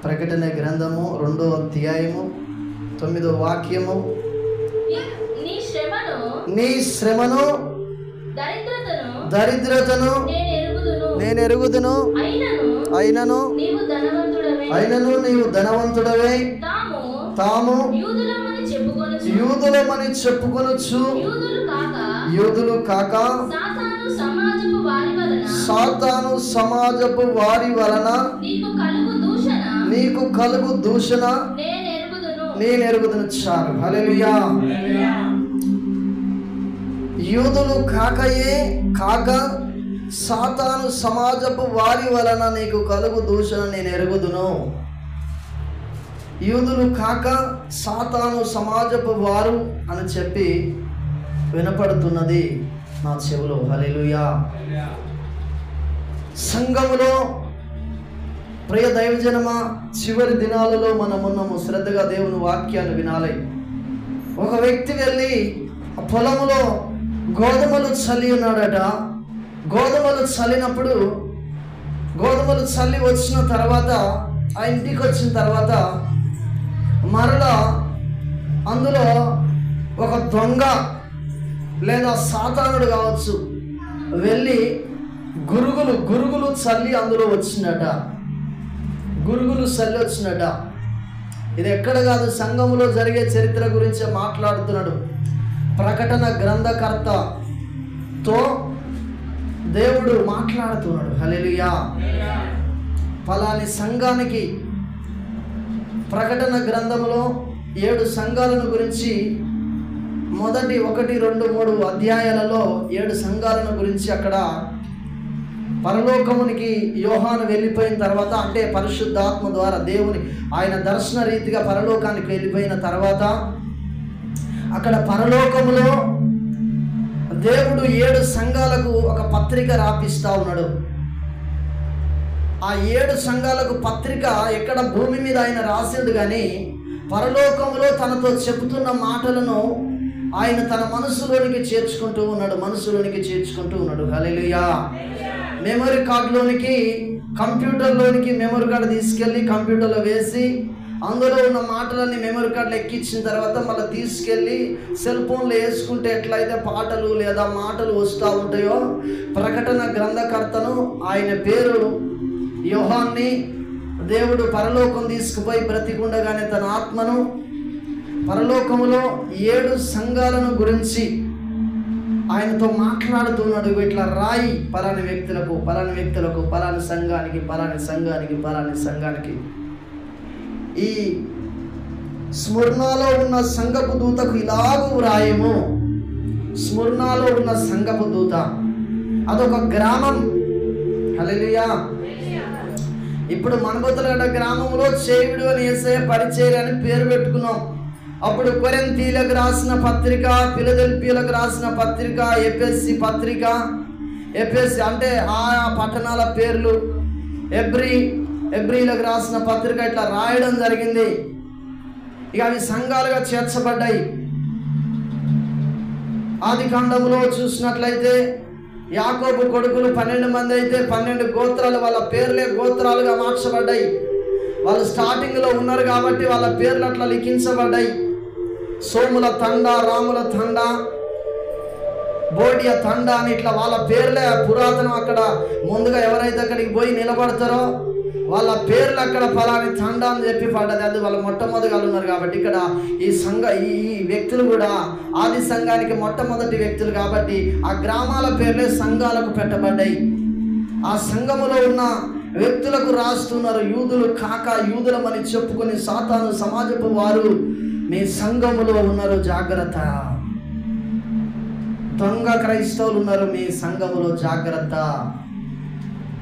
ప్రకటన గ్రంథము 2వ అధ్యాయము 9వ వాక్యము. నీ శ్రమను దరిద్రతను నేను ఎరుగుదును, అయినను నీవు ధనవంతుడవే తాము యూదులమని చెప్పుకొనొచ్చు. యూదులు కాక సాతాను సమాజపు వారి వలన నీకు కలుగు దూషణ నేను ఎరుగుదును. చాలు. హల్లెలూయా. యూదులు కాక సాతాను సమాజపు వారి వలన నీకు కలుగు దూషణ నేను ఎరుగుదును. యూదులు కాక సాతాను సమాజపు వారు అని చెప్పి వినపడుతున్నది నా చెవులో. హల్లెలూయా. సంఘములో ప్రియ దైవజనమా, చివరి దినాలలో మనమున్నాము. శ్రద్ధగా దేవుని వాక్యాన్ని వినాలి. ఒక వ్యక్తి వెళ్ళి పొలములో గోధుమలు చల్లి ఉన్నాడట. గోధుమలు చల్లినప్పుడు గోధుమలు చల్లి వచ్చిన తర్వాత ఆ ఇంటికి వచ్చిన తర్వాత మరలా అందులో ఒక దొంగ లేదా సాతానుడు కావచ్చు వెళ్ళి గురుగులు చల్లి అందులో వచ్చిందట. గురుగులు చల్లి వచ్చినట. ఇది ఎక్కడ కాదు, సంఘములో జరిగే చరిత్ర గురించి మాట్లాడుతున్నాడు. ప్రకటన గ్రంథకర్తతో దేవుడు మాట్లాడుతున్నాడు. హల్లెలూయా. ఫలాని సంఘానికి ప్రకటన గ్రంథంలో 7 సంఘాలను గురించి మొదటి 1, 2, 3 అధ్యాయాలలో 7 సంఘాలను గురించి అక్కడ పరలోకమునికి యోహాను వెళ్ళిపోయిన తర్వాత, అంటే పరిశుద్ధాత్మ ద్వారా దేవుని ఆయన దర్శన రీతిగా పరలోకానికి వెళ్ళిపోయిన తర్వాత అక్కడ పరలోకములో దేవుడు 7 సంఘాలకు ఒక పత్రిక రాపిస్తా ఉన్నాడు. ఆ 7 సంఘాలకు పత్రిక ఎక్కడ భూమి మీద ఆయన రాసాడు, కానీ పరలోకములో తనతో చెబుతున్న మాటలను ఆయన తన మనసులోనికి చేర్చుకుంటూ ఉన్నాడు. హల్లెలూయా. మెమరీ కార్డులోనికి, కంప్యూటర్లోనికి మెమరీ కార్డు తీసుకెళ్ళి కంప్యూటర్లో వేసి అందులో ఉన్న మాటలన్నీ మెమరీ కార్డులో ఎక్కించిన తర్వాత మళ్ళీ తీసుకెళ్ళి సెల్ ఫోన్లో వేసుకుంటే ఎట్లయితే పాటలు లేదా మాటలు వస్తూ ఉంటాయో, ప్రకటన గ్రంథకర్తను ఆయన పేరు యోహాన్ని దేవుడు పరలోకం తీసుకుపోయి బ్రతికుండగానే తన ఆత్మను పరలోకములో 7 సంఘాలను గురించి ఆయనతో మాట్లాడుతున్నాడు. ఇట్లా రాయి పలాని వ్యక్తులకు, పలాని సంఘానికి. ఈ స్మరణలో ఉన్న సంఘపు దూతకు ఇలాగూ వ్రాయము. స్మరణలో ఉన్న సంఘపు దూత అదొక గ్రామం. హల్లెలూయా. ఇప్పుడు మనబోతులగడ్డ గ్రామంలో చేయుడు అని యేసయ్య పరిచర్య అని పేరు పెట్టుకున్నాం. అప్పుడు కొరింథీయులకు రాసిన పత్రిక, ఫిలదెల్ఫియాలకు రాసిన పత్రిక, ఎఫెసీ పత్రిక, ఎఫెసీ అంటే ఆ పట్టణాల పేర్లు, ఎబ్రీలకు రాసిన పత్రిక ఇట్లా రాయడం జరిగింది. ఇక అవి సంఘాలుగా చేర్చబడ్డాయి. ఆది కాండంలో చూసినట్లయితే యాకోబు కొడుకులు 12 మంది అయితే 12 గోత్రాలు, వాళ్ళ పేర్లే గోత్రాలుగా మార్చబడ్డాయి. వాళ్ళు స్టార్టింగ్లో ఉన్నారు కాబట్టి వాళ్ళ పేర్లు అట్లా లిఖించబడ్డాయి. సోముల తండ, రాముల తండ, బోడియ తండ అని ఇట్లా వాళ్ళ పేర్లే పురాతనం. అక్కడ ముందుగా ఎవరైతే అక్కడికి పోయి నిలబడతారో వాళ్ళ పేర్లు అక్కడ ఫలాని తండ అని చెప్పి పడ్డది. అది వాళ్ళ మొట్టమొదటిగా ఉన్నారు కాబట్టి ఇక్కడ ఈ వ్యక్తులు కూడా ఆది సంఘానికి మొట్టమొదటి వ్యక్తులు కాబట్టి ఆ గ్రామాల పేర్లే సంఘాలకు పెట్టబడ్డాయి. ఆ సంఘములో ఉన్న వ్యక్తులకు రాస్తున్నారు. యూదులు కాక యూదులమని చెప్పుకొని సాతాను సమాజపు వారు మీ సంఘములో ఉన్నారు, జాగ్రత్త. దొంగ క్రైస్తవులు ఉన్నారు మీ సంఘములో, జాగ్రత్త.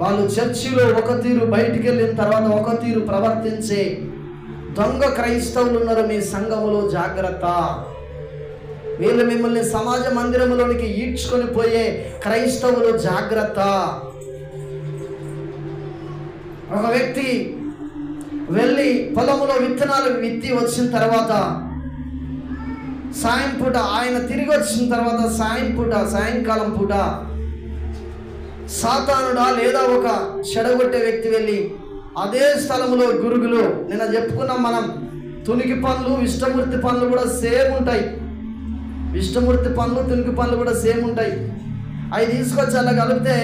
వాళ్ళు చర్చిలో ఒక తీరు, బయటికి వెళ్ళిన తర్వాత ఒక తీరు ప్రవర్తించే దొంగ క్రైస్తవులు ఉన్నారు మీ సంఘములో, జాగ్రత్త. వీళ్ళు మిమ్మల్ని సమాజ మందిరములోనికి ఈడ్చుకొని పోయే క్రైస్తవులు, జాగ్రత్త. ఒక వ్యక్తి వెళ్ళి పొలములో విత్తనాలు విత్తి వచ్చిన తర్వాత సాయంపూట ఆయన తిరిగి వచ్చిన తర్వాత సాయంకాలం పూట సాతానుడా లేదా ఒక చెడగొట్టే వ్యక్తి వెళ్ళి అదే స్థలంలో గురుగులు. నిన్న చెప్పుకున్నాం మనం, తునికి పండ్లు విష్ణుమూర్తి పండ్లు కూడా సేమ్ ఉంటాయి. విష్ణుమూర్తి పండ్లు తునికి పండ్లు కూడా సేమ్ ఉంటాయి. అవి తీసుకొచ్చి అలా కలిపితే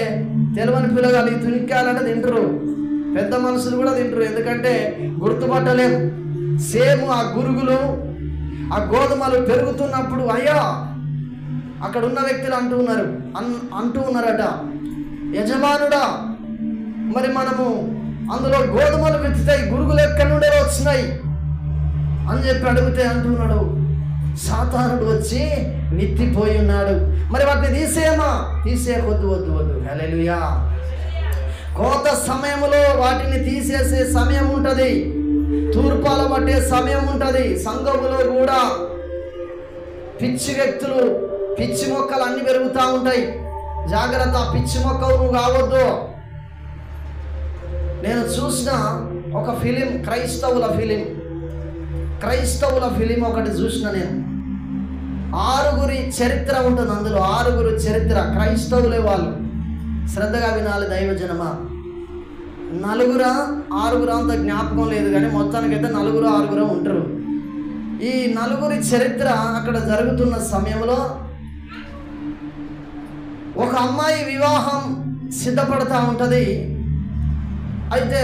తెలవని పిల్లగాలు ఈ తునిక్కాయాలంటే తింటారు, పెద్ద మనుషులు కూడా తింటారు, ఎందుకంటే గుర్తుపట్టలేము. సేమ్ ఆ గురుగులు ఆ గోధుమలు పెరుగుతున్నప్పుడు అయ్యా అక్కడ ఉన్న వ్యక్తులు అంటూ ఉన్నారట, యజమానుడా మరి మనము అందులో గోధుమలు విత్తుతాయి, గురుగులు ఎక్కడి నుండే వచ్చినాయి అని చెప్పి అడిగితే అంటున్నాడు, సాతానుడు వచ్చి విత్తిపోయి ఉన్నాడు. మరి వాటిని తీసేయకొద్దు. హల్లెలూయా. కోత సమయంలో వాటిని తీసేసే సమయం ఉంటుంది, తూర్పాల పట్టే సమయం ఉంటుంది. సంఘములో కూడా పిచ్చి వ్యక్తులు, పిచ్చి మొక్కలు అన్ని పెరుగుతూ ఉంటాయి. జాగ్రత్త, పిచ్చి మొక్కలు నువ్వు కావద్దు. నేను చూసిన ఒక ఫిలిం, క్రైస్తవుల ఫిలిం ఒకటి చూసిన నేను. 6 చరిత్ర ఉంటుంది అందులో. 6 చరిత్ర, క్రైస్తవులే వాళ్ళు. శ్రద్ధగా వినాలి దైవజనమా. 4 6 అంత జ్ఞాపకం లేదు, కానీ మొత్తానికైతే 4 6 ఉంటారు. ఈ 4 చరిత్ర అక్కడ జరుగుతున్న సమయంలో ఒక అమ్మాయి వివాహం సిద్ధపడతా ఉంటుంది. అయితే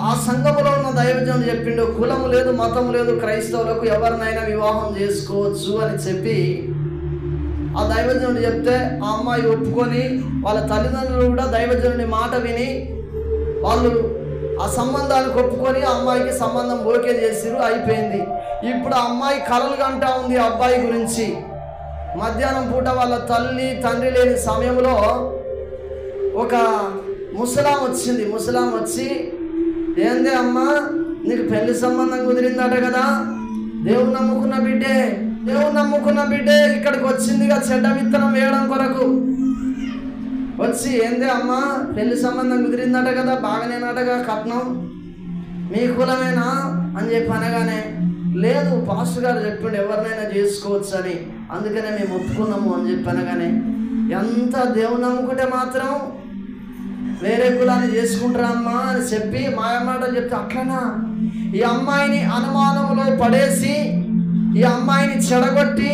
ఆ సంఘములో ఉన్న దైవజనుడు చెప్పిండు, కులము లేదు మతం లేదు, క్రైస్తవులకు ఎవరినైనా వివాహం చేసుకోవచ్చు అని చెప్పి ఆ దైవజనుడు చెప్తే ఆ అమ్మాయి ఒప్పుకొని వాళ్ళ తల్లిదండ్రులు కూడా దైవజనుడి మాట విని వాళ్ళు ఆ సంబంధానికి ఒప్పుకొని ఆ అమ్మాయికి సంబంధం ఓకే చేసిరు, అయిపోయింది. ఇప్పుడు ఆ అమ్మాయి కలలు కంటా ఉంది ఆ అబ్బాయి గురించి. మధ్యాహ్నం పూట వాళ్ళ తల్లి తండ్రి లేని సమయంలో ఒక ముసలాం వచ్చింది. ముసలాం వచ్చి, ఏందే అమ్మా నీకు పెళ్లి సంబంధం కుదిరిందట కదా, దేవుని నమ్ముకున్న బిడ్డే ఇక్కడికి వచ్చిందిగా చెడ్డ విత్తనం వేయడం కొరకు. వచ్చి, ఏందే అమ్మా పెళ్లి సంబంధం కుదిరిందట కదా, బాగానేనటగా కట్నం, మీ కులమేనా అని చెప్పి అనగానే, లేదు పాస్టర్ గారు చెప్పిండు ఎవరినైనా చేసుకోవచ్చు అని, అందుకనే మేము ఒప్పుకున్నాము అని చెప్పి అనగానే, ఎంత దేవుని నమ్ముకుంటే మాత్రం వేరే కులాన్ని చేసుకుంటారా అమ్మా అని చెప్పి మాయమాటలు చెప్తే, అట్లనా ఈ అమ్మాయిని అనుమానంలో పడేసి, ఈ అమ్మాయిని చెడగొట్టి,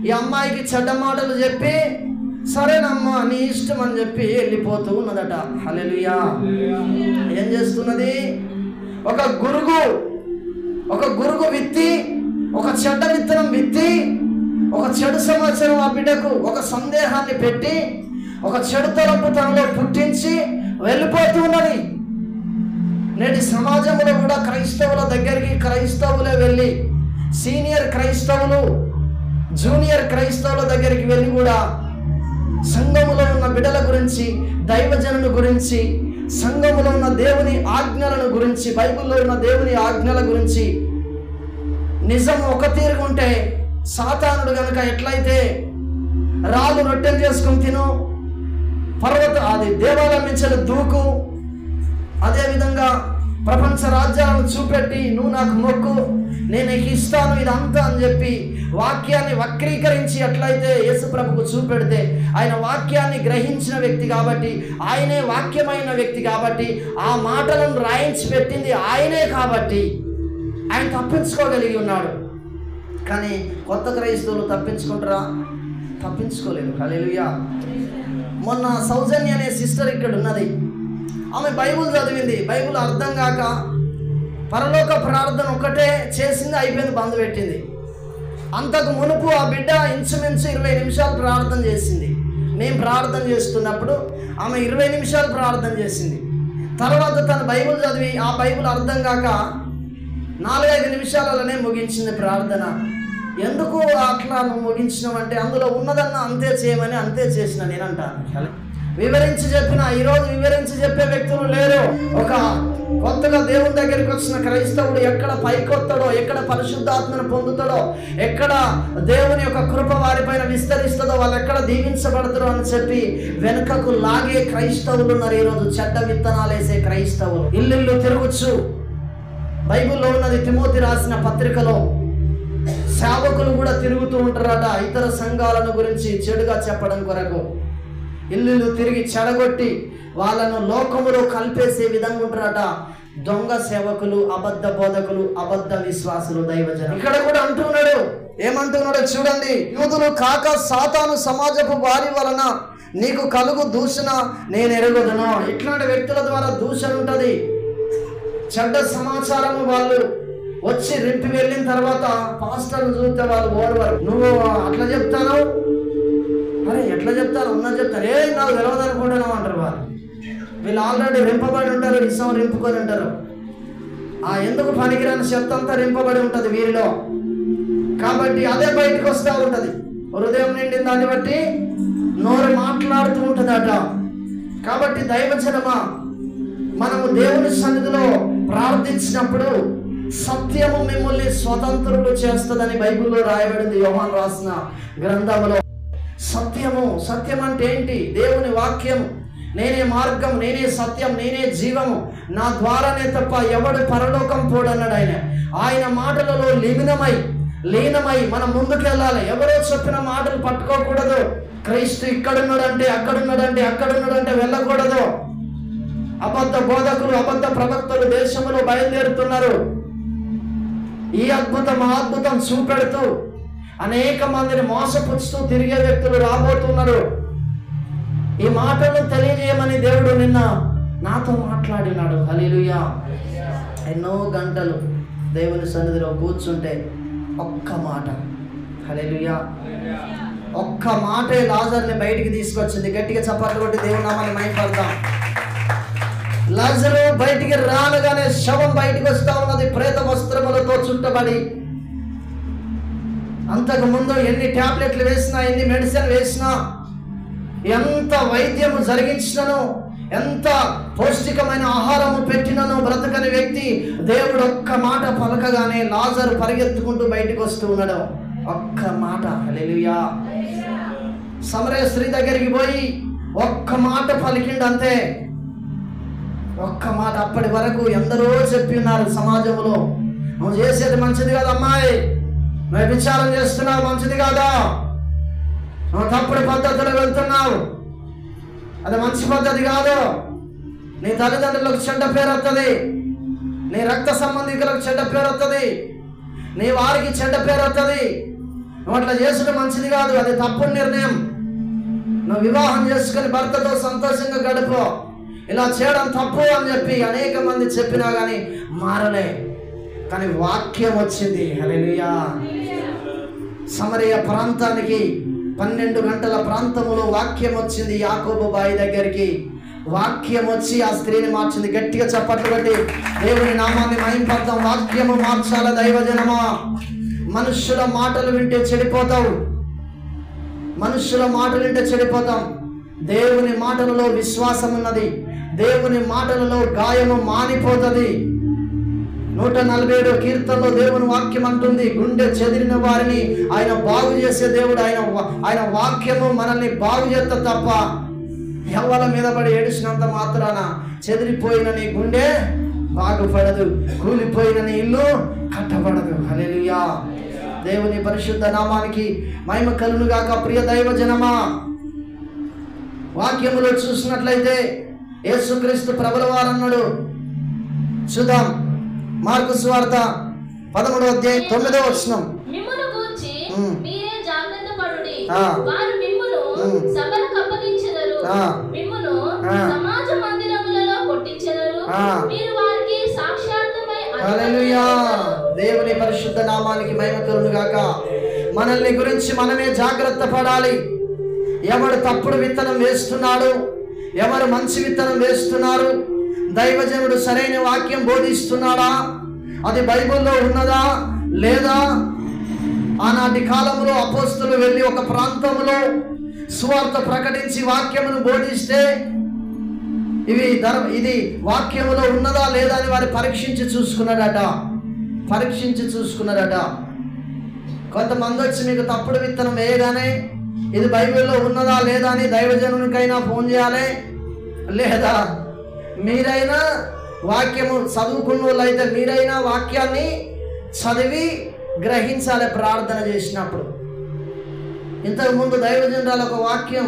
ఈ అమ్మాయికి చెడ్డ మాటలు చెప్పి, సరేనమ్మా నీ ఇష్టం అని చెప్పి వెళ్ళిపోతూ ఉన్నదట. హల్లెలూయా. ఏం చేస్తున్నది? ఒక గురుగు విత్తి, ఒక చెడ్డ విత్తనం విత్తి, ఒక చెడు సమాచారం ఆ బిడ్డకు ఒక సందేహాన్ని పెట్టి, ఒక చెడు తలంపు తనలో పుట్టించి వెళ్ళిపోతూ ఉన్నది. నేటి సమాజంలో కూడా క్రైస్తవుల దగ్గరికి క్రైస్తవులే వెళ్ళి, సీనియర్ క్రైస్తవులు జూనియర్ క్రైస్తవుల దగ్గరికి వెళ్ళి కూడా సంఘములో ఉన్న బిడ్డల గురించి, దైవజనుల గురించి, సంఘములో ఉన్న దేవుని ఆజ్ఞలను గురించి, బైబిల్లో ఉన్న దేవుని ఆజ్ఞల గురించి నిజం ఒక తీరుగా ఉంటే, సాతానుడు గనుక ఎట్లయితే రాళ్ళు రొట్టెలు చేసుకుని తిను, అది దేవాలయం నుంచి దూకు, అదేవిధంగా ప్రపంచ రాజ్యాలను చూపెట్టి నువ్వు నాకు మొక్కు, నేను నీకు ఇస్తాను ఇదంతా అని చెప్పి వాక్యాన్ని వక్రీకరించి ఎట్లయితే యేసు ప్రభుకు చూపెడితే, ఆయన వాక్యాన్ని గ్రహించిన వ్యక్తి కాబట్టి, ఆయనే వాక్యమైన వ్యక్తి కాబట్టి, ఆ మాటలను రాయించి పెట్టింది ఆయనే కాబట్టి ఆయన తప్పించుకోగలిగి ఉన్నాడు. కానీ కొత్త క్రైస్తవులు తప్పించుకుంటారా? తప్పించుకోలేరు. హల్లెలూయా. మొన్న సౌజన్య అనే సిస్టర్ ఇక్కడ ఉన్నది. ఆమె బైబుల్ చదివింది, బైబుల్ అర్థం కాక పరలోక ప్రార్థన ఒక్కటే చేసింది, అయిపోయింది, బంద్ పెట్టింది. అంతకు మునుపు ఆ బిడ్డ ఇంచుమించు 20 నిమిషాలు ప్రార్థన చేసింది. మేము ప్రార్థన చేస్తున్నప్పుడు ఆమె 20 నిమిషాలు ప్రార్థన చేసింది. తర్వాత తన బైబుల్ చదివి ఆ బైబుల్ అర్థం కాక 4-5 నిమిషాలలోనే ముగించింది ప్రార్థన. ఎందుకు అట్లా నువ్వు ముగించినావంటే, అందులో ఉన్నదన్న అంతే చేయమని అంతే చేసిన నేనంటాను. వివరించి చెప్పిన, ఈరోజు వివరించి చెప్పే వ్యక్తులు లేరు. ఒక కొత్తగా దేవుని దగ్గరికి వచ్చిన క్రైస్తవుడు ఎక్కడ పైకొస్తాడో, ఎక్కడ పరిశుద్ధాత్మను పొందుతాడో, ఎక్కడ దేవుని యొక్క కృప వారిపైన విస్తరిస్తుందో, వాళ్ళు ఎక్కడ దీవించబడతారో అని చెప్పి వెనుకకు లాగే క్రైస్తవులు ఉన్నారు ఈరోజు. చెడ్డ విత్తనాలు వేసే క్రైస్తవులు ఇల్లు తిరగచ్చు. బైబిల్లో ఉన్నది, తిమోతి రాసిన పత్రికలో సేవకులు కూడా తిరుగుతూ ఉంటారట ఇతర సంఘాలను గురించి చెడుగా చెప్పడం కొరకు. ఇల్లు తిరిగి చెడగొట్టి వాళ్ళను లోకములో కలిపేసే విధంగా ఉంటారట. దొంగ సేవకులు, అబద్ధ బోధకులు, అబద్ధ విశ్వాసులు, దైవజనం. ఇక్కడ కూడా అంటున్నాడు, ఏమంటున్నాడో చూడండి. యూదులు కాక సాతాను సమాజపు వారి వలన నీకు కలుగు దూషణ నేను ఎరుగుదును. ఇట్లాంటి వ్యక్తుల ద్వారా దూషణ ఉంటుంది. చెడ్డ సమాచారము వాళ్ళు వచ్చి రింపి వెళ్ళిన తర్వాత పాస్టర్లు చూస్తే వాళ్ళు ఓడవారు. నువ్వు అట్లా చెప్తాను, అరే ఎట్లా చెప్తాను, ఉన్నా చెప్తాను, ఏ నాకు తెలియదు అనుకుంటున్నావు అంటారు వాళ్ళు. వీళ్ళు ఆల్రెడీ రింపబడి ఉంటారు, ఇసం రింపుకొని ఉంటారు. ఎందుకు పనికిరాని శక్తి అంతా రింపబడి ఉంటుంది వీరిలో. కాబట్టి అదే బయటకు వస్తూ ఉంటుంది. హృదయం నిండిన దాన్ని బట్టి నోరు మాట్లాడుతూ ఉంటుందట. కాబట్టి దైవజనమా, మనము దేవుని సన్నిధిలో ప్రార్థించినప్పుడు సత్యము మిమ్మల్ని స్వతంత్రులు చేస్తుందని బైబిల్లో రాయబడింది, యోహాను రాసిన గ్రంథంలో. సత్యం అంటే ఏంటి? దేవుని వాక్యం. నేనే మార్గం, నేనే సత్యం, నేనే జీవము, నా ద్వారానే తప్ప ఎవడు పరలోకం పోడన్నాడు ఆయన. ఆయన మాటలలో లీనమై మనం ముందుకెళ్ళాలి. ఎవరో చెప్పిన మాటలు పట్టుకోకూడదు. క్రీస్తు ఇక్కడున్నాడంటే అక్కడున్నాడంటే వెళ్ళకూడదు. అబద్ధ బోధకులు, అబద్ధ ప్రవక్తలు దేశంలో బయలుదేరుతున్నారు. ఈ అద్భుతం చూపెడుతూ అనేక మందిని మోసపుచ్చుతూ తిరిగే వ్యక్తులు రాబోతున్నారు. ఈ మాటలను తెలియజేయమని దేవుడు నిన్న నాతో మాట్లాడినాడు. హల్లెలూయా. ఎన్నో గంటలు దేవుని సన్నిధిలో కూర్చుంటే ఒక్క మాట, హల్లెలూయా, ఒక్క మాటే లాజర్ని బయటికి తీసుకొచ్చింది. గట్టిగా చప్పట్లు కొట్టి దేవుని నామాన్ని మహిమపడదాం. లాజరు బయటికి రానగానే శవం బయటికి వస్తా ఉన్నది, ప్రేత వస్త్రములతో చుట్టబడి. అంతకు ముందు ఎన్ని టాబ్లెట్లు వేసినా, ఎన్ని మెడిసిన్ వేసినా, ఎంత వైద్యము జరిగించినను, ఎంత పౌష్టికమైన ఆహారము పెట్టినను బ్రతకని వ్యక్తి దేవుడు ఒక్క మాట పలకగానే లాజరు పరిగెత్తుకుంటూ బయటకు వస్తూ ఉన్నాడు. ఒక్క మాట, హల్లెలూయా. సమరయ స్త్రీ దగ్గరికి పోయి ఒక్క మాట పలికిండు అంతే. ఒక్క మాట. అప్పటి వరకు ఎందరో చెప్పి ఉన్నారు సమాజంలో, నువ్వు చేసేది మంచిది కాదు అమ్మాయి, నువ్వు విచారం చేస్తున్నావు మంచిది కాదా, నువ్వు తప్పుడు పద్ధతిలో వెళ్తున్నావు, అది మంచి పద్ధతి కాదు, నీ తల్లిదండ్రులకు చెడ్డ పేరు వస్తుంది, నీ రక్త సంబంధికులకు చెడ్డ పేరు వస్తుంది, నీ వారికి చెడ్డ పేరు వస్తుంది, నువ్వు అట్లా చేసుడు మంచిది కాదు, అది తప్పుడు నిర్ణయం, నువ్వు వివాహం చేసుకుని భర్తతో సంతోషంగా గడుపు, ఇలా చేయడం తప్పు అని చెప్పి అనేక మంది చెప్పినా కానీ మారలే. కానీ వాక్యం వచ్చింది, హల్లెలూయా. సమరయ ప్రాంతానికి 12 గంటల ప్రాంతంలో వాక్యం వచ్చింది. యాకోబు బాయి దగ్గరికి వాక్యం వచ్చి ఆ స్త్రీని మార్చింది. గట్టిగా చప్పట్లు కొట్టి దేవుని నామాన్ని మహింపడతాం. వాక్యము మార్చాల దైవజనమా. మనుష్యుల మాటలు వింటే చెడిపోతావు, మనుష్యుల మాటలు వింటే చెడిపోతాం. దేవుని మాటలలో విశ్వాసం ఉన్నది, దేవుని మాటలలో గాయము మానిపోతుంది. 147 కీర్తనలో దేవుని వాక్యం అంటుంది, గుండె చెదిరిన వారిని ఆయన బాగు చేసే దేవుడు. ఆయన వాక్యము మనల్ని బాగు చేస్తా తప్ప ఎవల మీద పడి ఏడిసినంత మాత్రాన చెదిరిపోయిన నీ గుండె బాగుపడదు, కూలిపోయిన నీ ఇల్లు కట్టబడదు. హల్లెలూయా. దేవుని పరిశుద్ధ నామానికి మహిమ కలుగును గాక. ప్రియ దైవజనమా, వాక్యములో చూసినట్లయితే యేసుక్రీస్తు ప్రభుల వారు అన్నాడు. చూద్దాం, మార్కు సువార్త 13వ అధ్యాయం 9వ వచనం. మిమ్మును గూర్చి మీరే జాగ్రత్త పడుడి, వారు మిమ్మును సభలకు అప్పగించెదరు, మిమ్మును సమాజ మందిరములలో కొట్టించెదరు, మీరు వారికి సాక్షార్థమై. హల్లెలూయా. దేవుని పరిశుద్ధ నామానికి మహిమ కలుగును గాక. మనల్ని గురించి మనమే జాగ్రత్త పడాలి. ఎవడు తప్పుడు విత్తనం వేస్తున్నాడు, ఎవరు మంచి విత్తనం వేస్తున్నారు, దైవజనుడు సరైన వాక్యం బోధిస్తున్నాడా, అది బైబిల్లో ఉన్నదా లేదా? ఆనాటి కాలంలో అపోస్తలులు వెళ్ళి ఒక ప్రాంతంలో సువార్త ప్రకటించి వాక్యమును బోధిస్తే ఇది వాక్యములో ఉన్నదా లేదా అని వారు పరీక్షించి చూసుకున్నారట. కొంతమంది వచ్చి మీకు తప్పుడు విత్తనం వేయగానే ఇది బైబిల్లో ఉన్నదా లేదా అని దైవజనునికైనా ఫోన్ చేయాలి, లేదా మీరైనా వాక్యము చదువుకున్న వాళ్ళు అయితే మీరైనా వాక్యాన్ని చదివి గ్రహించాలి ప్రార్థన చేసినప్పుడు. ఇంతకుముందు దైవజనురాలు ఒక వాక్యం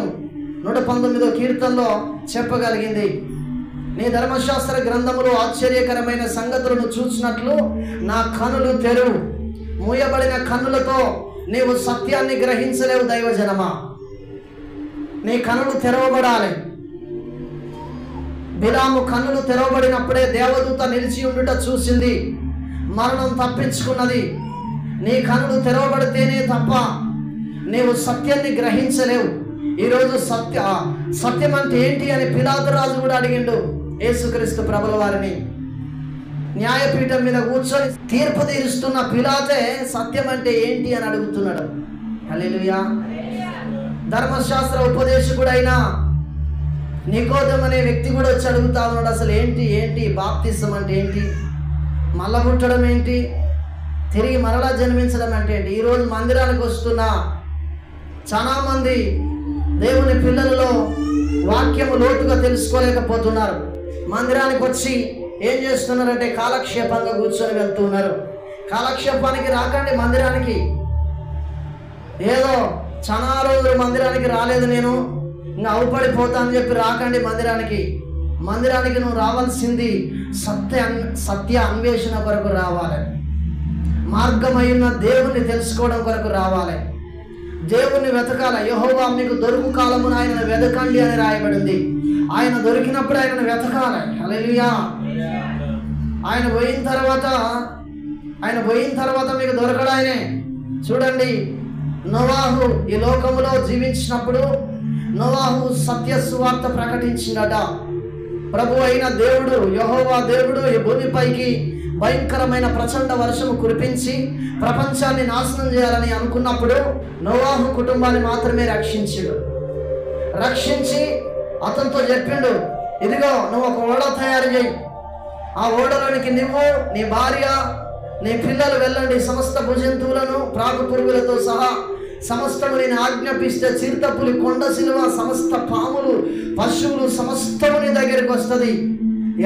119వ కీర్తనలో చెప్పగలిగింది. నీ ధర్మశాస్త్ర గ్రంథములో ఆశ్చర్యకరమైన సంగతులను చూసినట్లు నా కనులు తెరువు. మూయబడిన కన్నులతో నీవు సత్యాన్ని గ్రహించలేవు దైవజనమా. నీ కనులు తెరవబడాలి. బిలాము కన్నులు తెరవబడినప్పుడే దేవదూత నిలిచి ఉండుట చూసింది, మరణం తప్పించుకున్నది. నీ కనులు తెరవబడితేనే తప్ప నీవు సత్యాన్ని గ్రహించలేవు. ఈరోజు సత్యం అంటే ఏంటి అని పిలాతు రాజు కూడా అడిగిండు యేసుక్రీస్తు ప్రభుల వారిని. న్యాయపీఠం మీద కూర్చొని తీర్పు తీరుస్తున్న పిలాతే సత్యం అంటే ఏంటి అని అడుగుతున్నాడు. హల్లెలూయా. ధర్మశాస్త్ర ఉపదేశకుడైన నికోదేము అనే వ్యక్తి కూడా వచ్చి అడుగుతా ఉన్నాడు, అసలు ఏంటి బాప్తిసం అంటే ఏంటి, మళ్ళా పుట్టడం ఏంటి, తిరిగి మరలా జన్మించడం అంటే ఏంటి. ఈరోజు మందిరానికి వస్తున్న చాలామంది దేవుని పిల్లలలో వాక్యము లోతుగా తెలుసుకోలేకపోతున్నారు. మందిరానికి వచ్చి ఏం చేస్తున్నారంటే కాలక్షేపంగా కూర్చొని వెళ్తున్నారు. కాలక్షేపానికి రాకండి మందిరానికి. ఏదో చాలా రోజులు మందిరానికి రాలేదు నేను, ఇంకా అవుపడిపోతా అని చెప్పి రాకండి మందిరానికి. మందిరానికి నువ్వు రావాల్సింది సత్య అన్వేషణ కొరకు రావాలి. మార్గమైన దేవుణ్ణి తెలుసుకోవడం కొరకు రావాలి. దేవుణ్ణి వెతకాలి. యెహోవా మీకు దొరుకు కాలమున ఆయనను వెతకండి అని రాయబడింది. ఆయన దొరికినప్పుడు ఆయనను వెతకాలి. హల్లెలూయా. ఆయన పోయిన తర్వాత మీకు దొరకడాయనే. చూడండి, నోవాహు ఈ లోకములో జీవించినప్పుడు నోవాహు సత్య సువార్త ప్రకటించిందట. ప్రభు అయిన దేవుడు యెహోవా దేవుడు ఈ భూమిపైకి భయంకరమైన ప్రచండ వర్షము కురిపించి ప్రపంచాన్ని నాశనం చేయాలని అనుకున్నప్పుడు నోవాహు కుటుంబాన్ని మాత్రమే రక్షించి అతనితో చెప్పిండు, ఇదిగో నువ్వు ఒక ఓడ తయారు చేయి, ఆ ఓడలోనికి నువ్వు, నీ భార్య, నీ పిల్లలు వెళ్ళండి, సమస్త భుజంతువులను ప్రాకు పురుగులతో సహా సమస్తము నేను ఆజ్ఞాపిస్తే చిరుతపులి, కొండ సిలువ, సమస్త పాములు, పశువులు సమస్తము నీ దగ్గరికి వస్తుంది,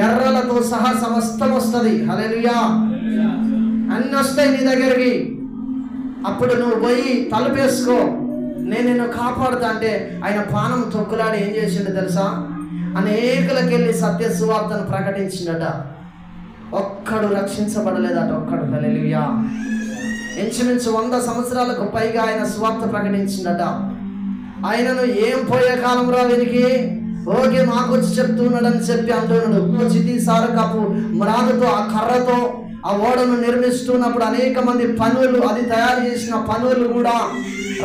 ఎర్రలతో సహా సమస్తం వస్తుంది. హల్లెలూయా. అన్నీ వస్తాయి నీ దగ్గరికి. అప్పుడు నువ్వు పోయి తలుపేసుకో, నేను నిన్ను కాపాడుతా అంటే ఆయన పానం తొక్కులాడి ఏం చేసిండు తెలుసా? అనేకులకి వెళ్ళి సత్య సువార్తను ప్రకటించిండట. ఒక్కడు రక్షించబడలేదట, ఒక్కడు. హల్లెలూయా. ఇంచుమించు 100 సంవత్సరాలకు పైగా ఆయన సువార్త ప్రకటించిండట. ఆయనను ఏం పోయే కాలంలో వీరికి ఓకే మాకొచ్చి చెప్తున్నాడని చెప్పి అంటున్నాడు. చితి సారకపు మ్రాదుతో ఆ కర్రతో ఆ ఓడను నిర్మిస్తున్నప్పుడు అనేక మంది పనులు, అది తయారు చేసిన పనులు కూడా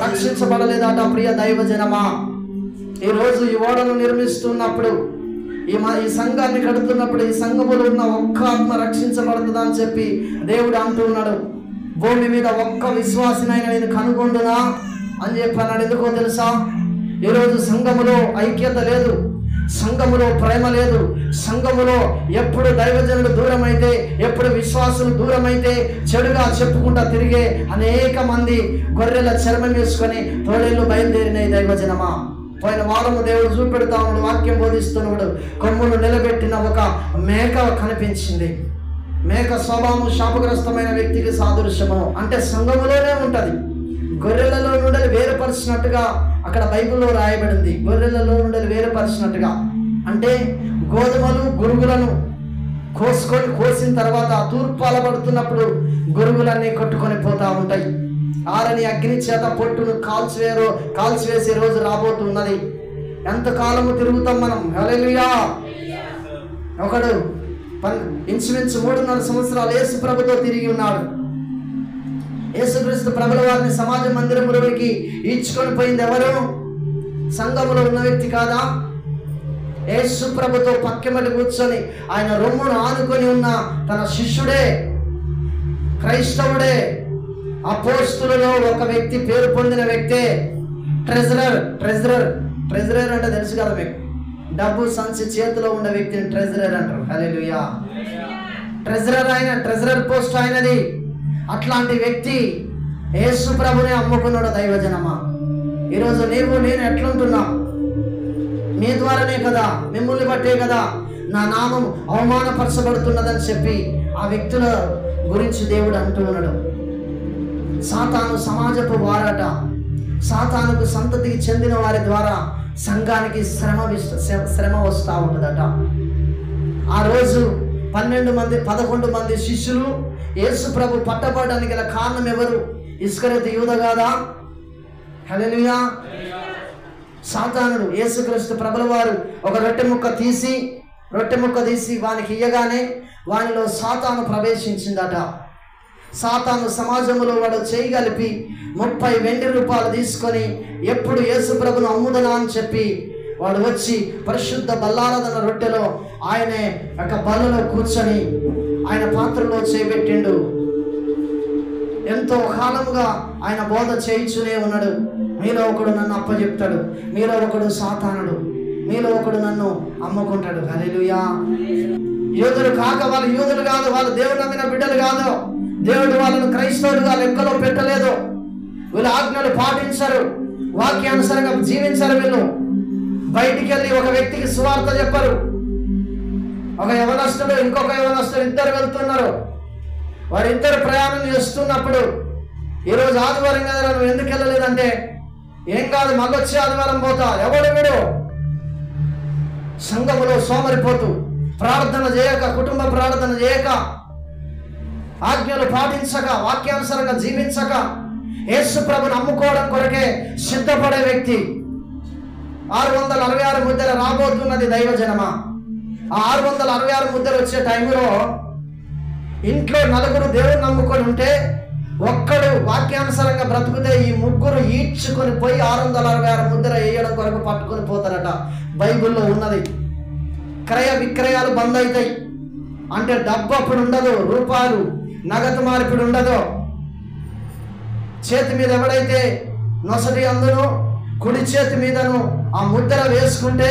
రక్షించబడలేదట. ప్రియ దైవజనమా, ఈరోజు ఈ ఓడను నిర్మిస్తున్నప్పుడు, ఈ సంఘాన్ని కడుతున్నప్పుడు ఈ సంఘములో ఉన్న ఒక్క ఆత్మ రక్షించబడుతుందా అని చెప్పి దేవుడు అంటున్నాడు. భూమి మీద ఒక్క విశ్వాసినైనా నేను కనుగొండునా అని చెప్పి అన్నాడు. ఎందుకో తెలుసా? ఈరోజు సంఘములో ఐక్యత లేదు, సంఘములో ప్రేమ లేదు. సంఘములో ఎప్పుడు దైవజనులు దూరమైతే, ఎప్పుడు విశ్వాసులు దూరమైతే చెడుగా చెప్పుకుంటా తిరిగే అనేక మంది గొర్రెల చర్మం వేసుకొని తోడేళ్ళు బయలుదేరినాయి. దైవజనమా, పోయిన వారము దేవుడు చూపెడతా ఉన్నాడు, వాక్యం బోధిస్తున్నాడు. కొమ్మును నిలబెట్టిన ఒక మేక కనిపించింది. మేక స్వభావం శాపగ్రస్తమైన వ్యక్తికి సాదృశ్యము. అంటే సంఘములోనే ఉంటది. గొర్రెలలో నుండి వేరుపరిచినట్టుగా అక్కడ బైబిల్లో రాయబడింది. గొర్రెలలో నుండి వేరుపరిచినట్టుగా అంటే గోధుమలు గురుగులను కోసిన తర్వాత తూర్పాలబడుతున్నప్పుడు గురుగులన్నీ కొట్టుకొని పోతా ఉంటాయి. ఆరని అగ్ని చేత పొట్టును కాల్చివేసే రోజు రాబోతున్నది. ఎంతకాలము తిరుగుతాం మనం? హల్లెలూయా. ఒకడు ఇంచుమించు 3.5 సంవత్సరాలు యేసు ప్రభుతో తిరిగి ఉన్నాడు. యేసుక్రీస్తు ప్రభుల వారిని సమాజ మందిరములోకి ఈడ్చుకొని పోయింది ఎవరు? సంఘములో ఉన్న వ్యక్తి కాదా? యేసు ప్రభుతో పక్కమటి కూర్చొని ఆయన రొమ్మును ఆనుకొని ఉన్న తన శిష్యుడే, క్రైస్తవుడే, అపోస్తులలో ఒక వ్యక్తి, పేరు పొందిన వ్యక్తే ట్రెజరర్ అంటే తెలుసు కదా మీకు? డబ్బు సంచి చేతిలో ఉన్న వ్యక్తిని ట్రెజరర్ అంటారు. హల్లెలూయా. ట్రెజరర్ పోస్ట్ అయినది. అట్లాంటి వ్యక్తి యేసు ప్రభునే అమ్ముకున్నాడు. దైవజనమా, ఈరోజు నీవు నేను ఎట్లుంటున్నా? మీ ద్వారానే కదా, మిమ్మల్ని బట్టే కదా నా నామం అవమానపరచబడుతున్నదని చెప్పి ఆ వ్యక్తుల గురించి దేవుడు అంటూ ఉన్నాడు. సాతాను సమాజపు వారట. సాతానుకు సంతతికి చెందిన వారి ద్వారా సంఘానికి శ్రమ వస్తూ ఉంటుందట. ఆ రోజు 11 మంది శిష్యులు యేసు ప్రభు పట్టబడడానికి గల కారణం ఎవరు? ఇస్కరియోతు యూదా కాదా? హల్లెలూయా. సాతానుడు యేసుక్రీస్తు ప్రభుల వారు ఒక రొట్టె ముక్క తీసి వానికి ఇయ్యగానే వానిలో సాతాను ప్రవేశించిందట. సాతాను సమాజంలో వాడు చేయగలిపి 30 వెండి రూపాయలు తీసుకొని ఎప్పుడు యేసు ప్రభును అమ్ముదనా అని చెప్పి వాడు వచ్చి పరిశుద్ధ బల్లారాధన రొట్టెలో ఆయనే ఒక బల్లలో కూర్చొని ఆయన పాత్రలో చేపెట్టిండు. ఎంతో కాలముగా ఆయన బోధ చేయించునే ఉన్నాడు. మీలో ఒకడు నన్ను అప్పచెప్తాడు, మీలో ఒకడు సాతానుడు, మీలో ఒకడు నన్ను అమ్ముకుంటాడు. హల్లెలూయా. యూదులు కాక వాళ్ళు యూదులు కాదు, వాళ్ళు దేవుడు నమ్మిన బిడ్డలు కాదు. దేవుడు వాళ్ళను క్రైస్తవులుగా లెక్కలో పెట్టలేదు. వీళ్ళు ఆజ్ఞలు పాటించరు, వాక్యానుసారంగా జీవించరు. వీళ్ళు బయటికి వెళ్ళి ఒక వ్యక్తికి సువార్త చెప్పరు. ఒక యవనస్తుడు ఇంకొక యవనస్తుడు ఇద్దరు వెళ్తున్నారు. వారిద్దరు ప్రయాణం చేస్తున్నప్పుడు ఈరోజు ఆదివారం కదా నువ్వు ఎందుకు వెళ్ళలేదంటే, ఏం కాదు మళ్ళీ వచ్చే ఆదివారం పోతా. ఎవడు వీడు? సంఘములో సోమరిపోతూ ప్రార్థన చేయక, కుటుంబ ప్రార్థన చేయక, ఆజ్ఞలు పాటించక, వాక్యానుసారంగా జీవించక, యేసు ప్రభుని నమ్ముకోవడం కొరకే సిద్ధపడే వ్యక్తి. 666 ముద్దర రాబోతున్నది దైవజనమా. ఆ 666 ముద్దలు వచ్చే టైంలో ఇంట్లో 4 దేవుని నమ్ముకొని ఉంటే ఒక్కడు వాక్యానుసారంగా బ్రతుకుతే ఈ 3 ఈడ్చుకొని పోయి 666 ముద్ర వేయడం కొరకు పట్టుకొని పోతారట. బైబిల్లో ఉన్నది. క్రయ విక్రయాలు బంద్ అవుతాయి. అంటే డబ్బు అప్పుడు ఉండదు, రూపాయలు నగదు మార్పిడి ఉండదు. చేతి మీద ఎవడైతే నొసటి అందును కుడి చేతి మీదను ఆ ముద్ర వేసుకుంటే